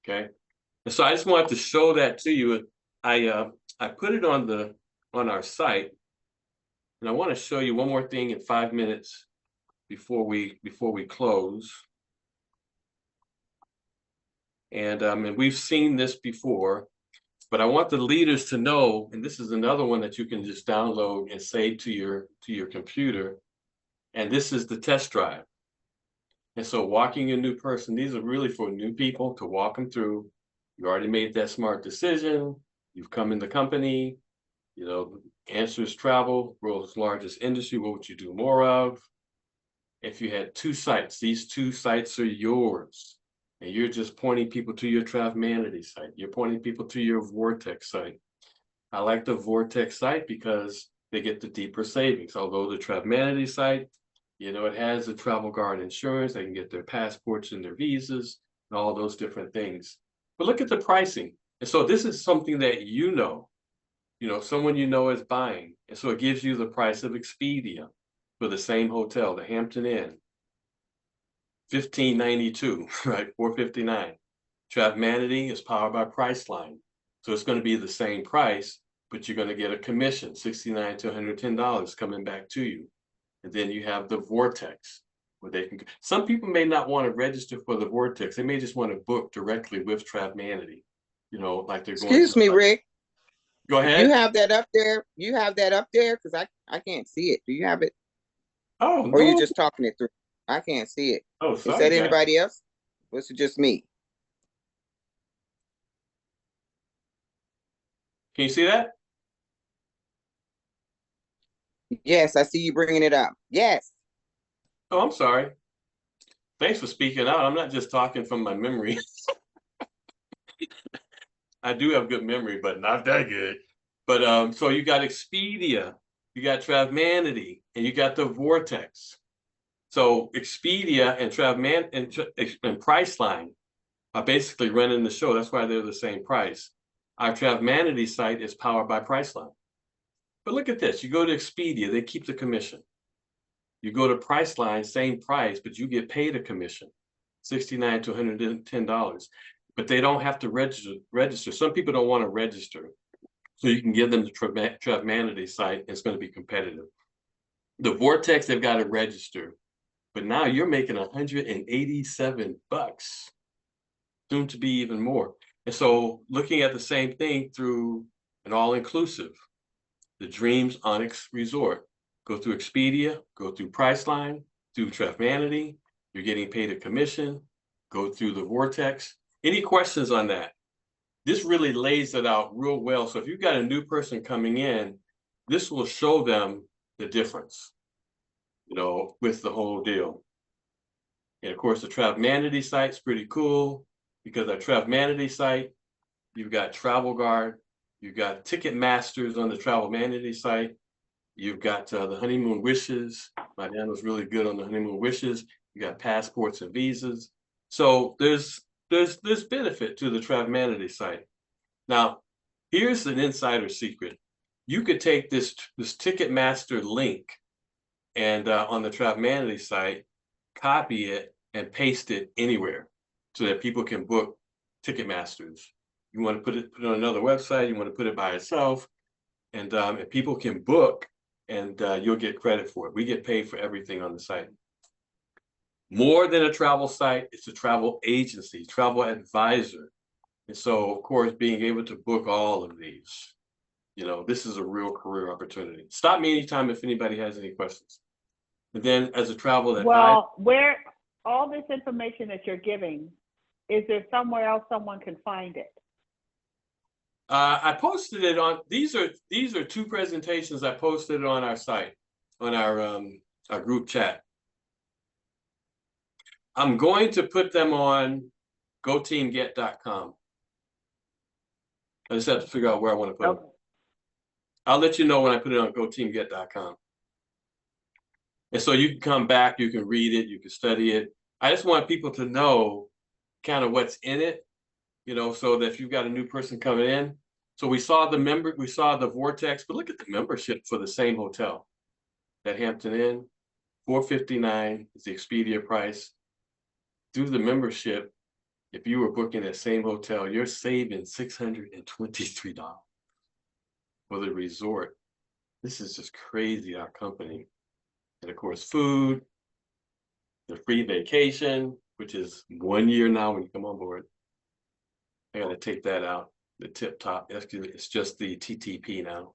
Okay, and so I just wanted to show that to you. I put it on our site, and I want to show you one more thing in 5 minutes before we close. And we've seen this before, but I want the leaders to know, and this is another one that you can just download and save to your computer. And this is the test drive. And so walking a new person, these are really for new people to walk them through. You already made that smart decision. You've come in the company. You know, answers travel, world's largest industry. What would you do more of? If you had 2 sites, these 2 sites are yours. And you're just pointing people to your Travmanity site. You're pointing people to your Vortex site. I like the Vortex site because they get the deeper savings. Although the Travmanity site, you know, it has the travel guard insurance. They can get their passports and their visas and all those different things. But look at the pricing. And so this is something that you know, someone you know is buying. And so it gives you the price of Expedia for the same hotel, the Hampton Inn, $1,592, right? $459. Travmanity is powered by Priceline. So it's going to be the same price, but you're going to get a commission, $69 to $110 coming back to you. And then you have the Vortex, where they can, some people may not want to register for the Vortex. They may just want to book directly with Travmanity, like they're going. Excuse me, Rick. Go ahead. You have that up there? You have that up there? Because I can't see it. Do you have it? Oh, or no. you just talking it through? I can't see it. Oh, sorry. Is that anybody else? Or is it just me? Can you see that? Yes, I see you bringing it up. Yes. Oh, I'm sorry. Thanks for speaking out. I'm not just talking from my memory. I do have good memory, but not that good. But so you got Expedia, you got Travmanity, and you got the Vortex. So Expedia and and Priceline are basically running the show. That's why they're the same price. Our Travmanity site is powered by Priceline. But look at this. You go to Expedia, they keep the commission. You go to Priceline, same price, but you get paid a commission, $69 to $110. But they don't have to register. Some people don't want to register. So you can give them the Travmanity site, and it's going to be competitive. The Vortex, they've got to register. But now you're making $187, soon to be even more. And so looking at the same thing through an all-inclusive, the Dreams Onyx Resort. Go through Expedia, go through Priceline, through Travmanity, you're getting paid a commission, go through the Vortex. Any questions on that? This really lays it out real well. So if you've got a new person coming in, this will show them the difference, with the whole deal. And of course, the Travmanity site's pretty cool because our Travmanity site, you've got Travel Guard, you've got Ticketmasters on the Travmanity site, you've got the Honeymoon Wishes. My dad was really good on the Honeymoon Wishes. You got passports and visas. So there's benefit to the Travmanity site. Now, here's an insider secret. You could take this Ticketmaster link and on the Travmanity site, copy it and paste it anywhere so that people can book Ticketmasters. You want to put it on another website, you want to put it by itself, and people can book, and you'll get credit for it. We get paid for everything on the site. More than a travel site, it's a travel agency, travel advisor. And so, of course, being able to book all of these, this is a real career opportunity. Stop me anytime if anybody has any questions. And then as a travel advisor. Well, where all this information that you're giving, is there somewhere else someone can find it? I posted it on, these are 2 presentations I posted on our site, on our group chat. I'm going to put them on goteamget.com. I just have to figure out where I want to put them. I'll let you know when I put it on goteamget.com. And so you can come back, you can read it, you can study it. I just want people to know kind of what's in it, so that if you've got a new person coming in. So we saw the Vortex, but look at the membership for the same hotel. That Hampton Inn, $459 is the Expedia price. Through the membership, if you were booking that same hotel, you're saving $623 for the resort. This is just crazy, our company. And of course, food, the free vacation, which is 1 year now when you come on board. I got to take that out, the tip top. It's just the TTP now.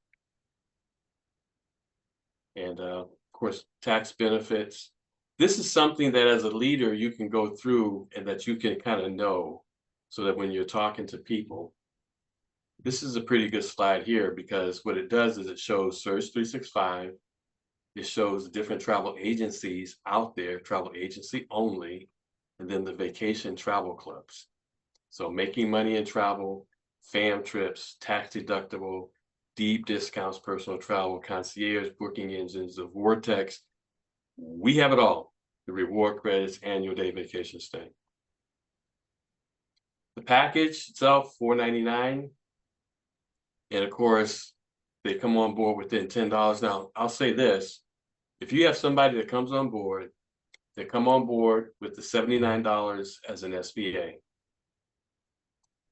And of course, tax benefits. This is something that as a leader, you can go through and that you can kind of know so that when you're talking to people, this is a pretty good slide here, because what it does is it shows Search 365. It shows different travel agencies out there, travel agency only, and then the vacation travel clubs. So making money in travel, fam trips, tax deductible, deep discounts, personal travel, concierge, booking engines, the Vortex. We have it all. The reward credits, annual day vacation stay. The package itself, $4.99. And of course, they come on board within $10. Now, I'll say this. If you have somebody that comes on board, they come on board with the $79 as an SBA.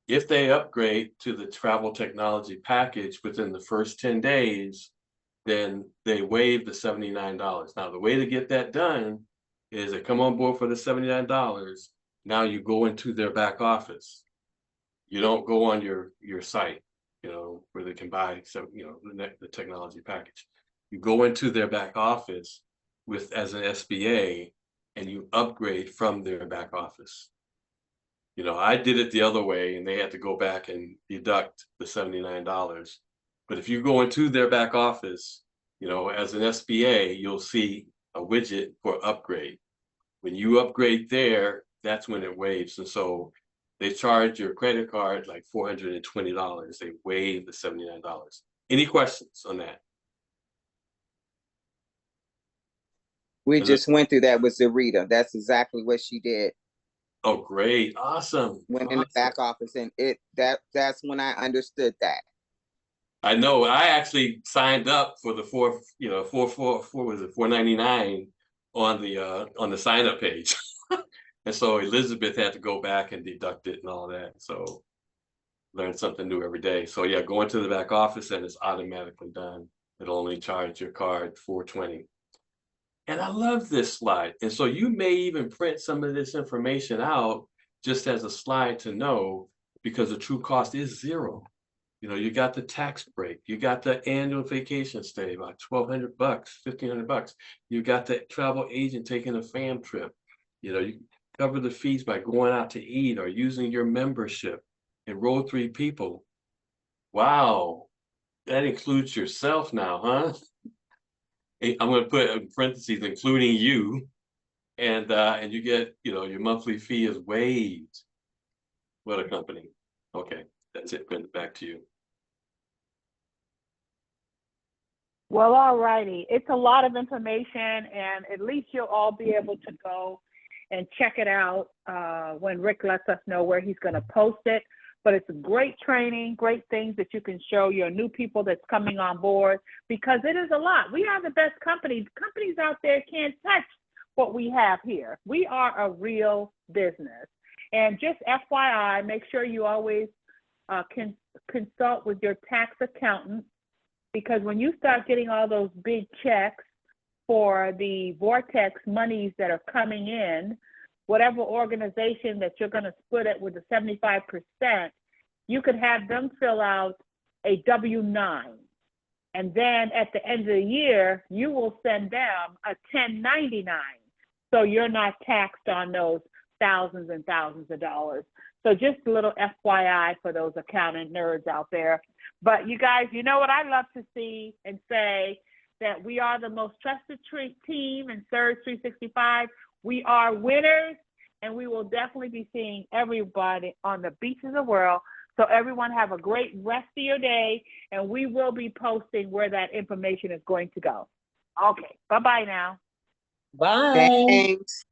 If they upgrade to the travel technology package within the first 10 days, then they waive the $79. Now, the way to get that done is they come on board for the $79. Now you go into their back office. You don't go on your site, where they can buy the technology package. You go into their back office as an SBA, and you upgrade from their back office. I did it the other way, and they had to go back and deduct the $79. But if you go into their back office, as an SBA, you'll see a widget for upgrade. When you upgrade there, that's when it waives. And so they charge your credit card like $420. They waive the $79. Any questions on that? We just went through that with Zarita. That's exactly what she did. Oh, great. Awesome. Went in the back office, and that's when I understood that. I know. I actually signed up for the $4.99 on the sign up page. And so Elizabeth had to go back and deduct it and all that. So learn something new every day. So yeah, go into the back office and it's automatically done. It'll only charge your card $420. And I love this slide. And so you may even print some of this information out just as a slide to know, because the true cost is zero. You got the tax break, you got the annual vacation stay, about $1,200, $1,500. You got the travel agent taking a fam trip. You cover the fees by going out to eat or using your membership. Enroll 3 people. Wow, that includes yourself now, huh? I'm going to put in parentheses, including you, and you get, your monthly fee is waived. What a company. Okay, that's it. Back to you. Well, all righty. It's a lot of information, and at least you'll all be able to go and check it out when Rick lets us know where he's going to post it. But it's great training, great things that you can show your new people that's coming on board, because it is a lot. We are the best companies. Companies out there can't touch what we have here. We are a real business. And just FYI, make sure you always can consult with your tax accountant, because when you start getting all those big checks for the Vortex monies that are coming in, whatever organization that you're going to split it with the 75%, you could have them fill out a W-9. And then at the end of the year, you will send them a 1099. So you're not taxed on those thousands and thousands of dollars. So just a little FYI for those accounting nerds out there. But you guys, you know what I love to see and say, that we are the most trusted team in Surge 365. We are winners, and we will definitely be seeing everybody on the beaches of the world. So everyone have a great rest of your day, and we will be posting where that information is going to go. Okay, bye-bye now. Bye. Thanks.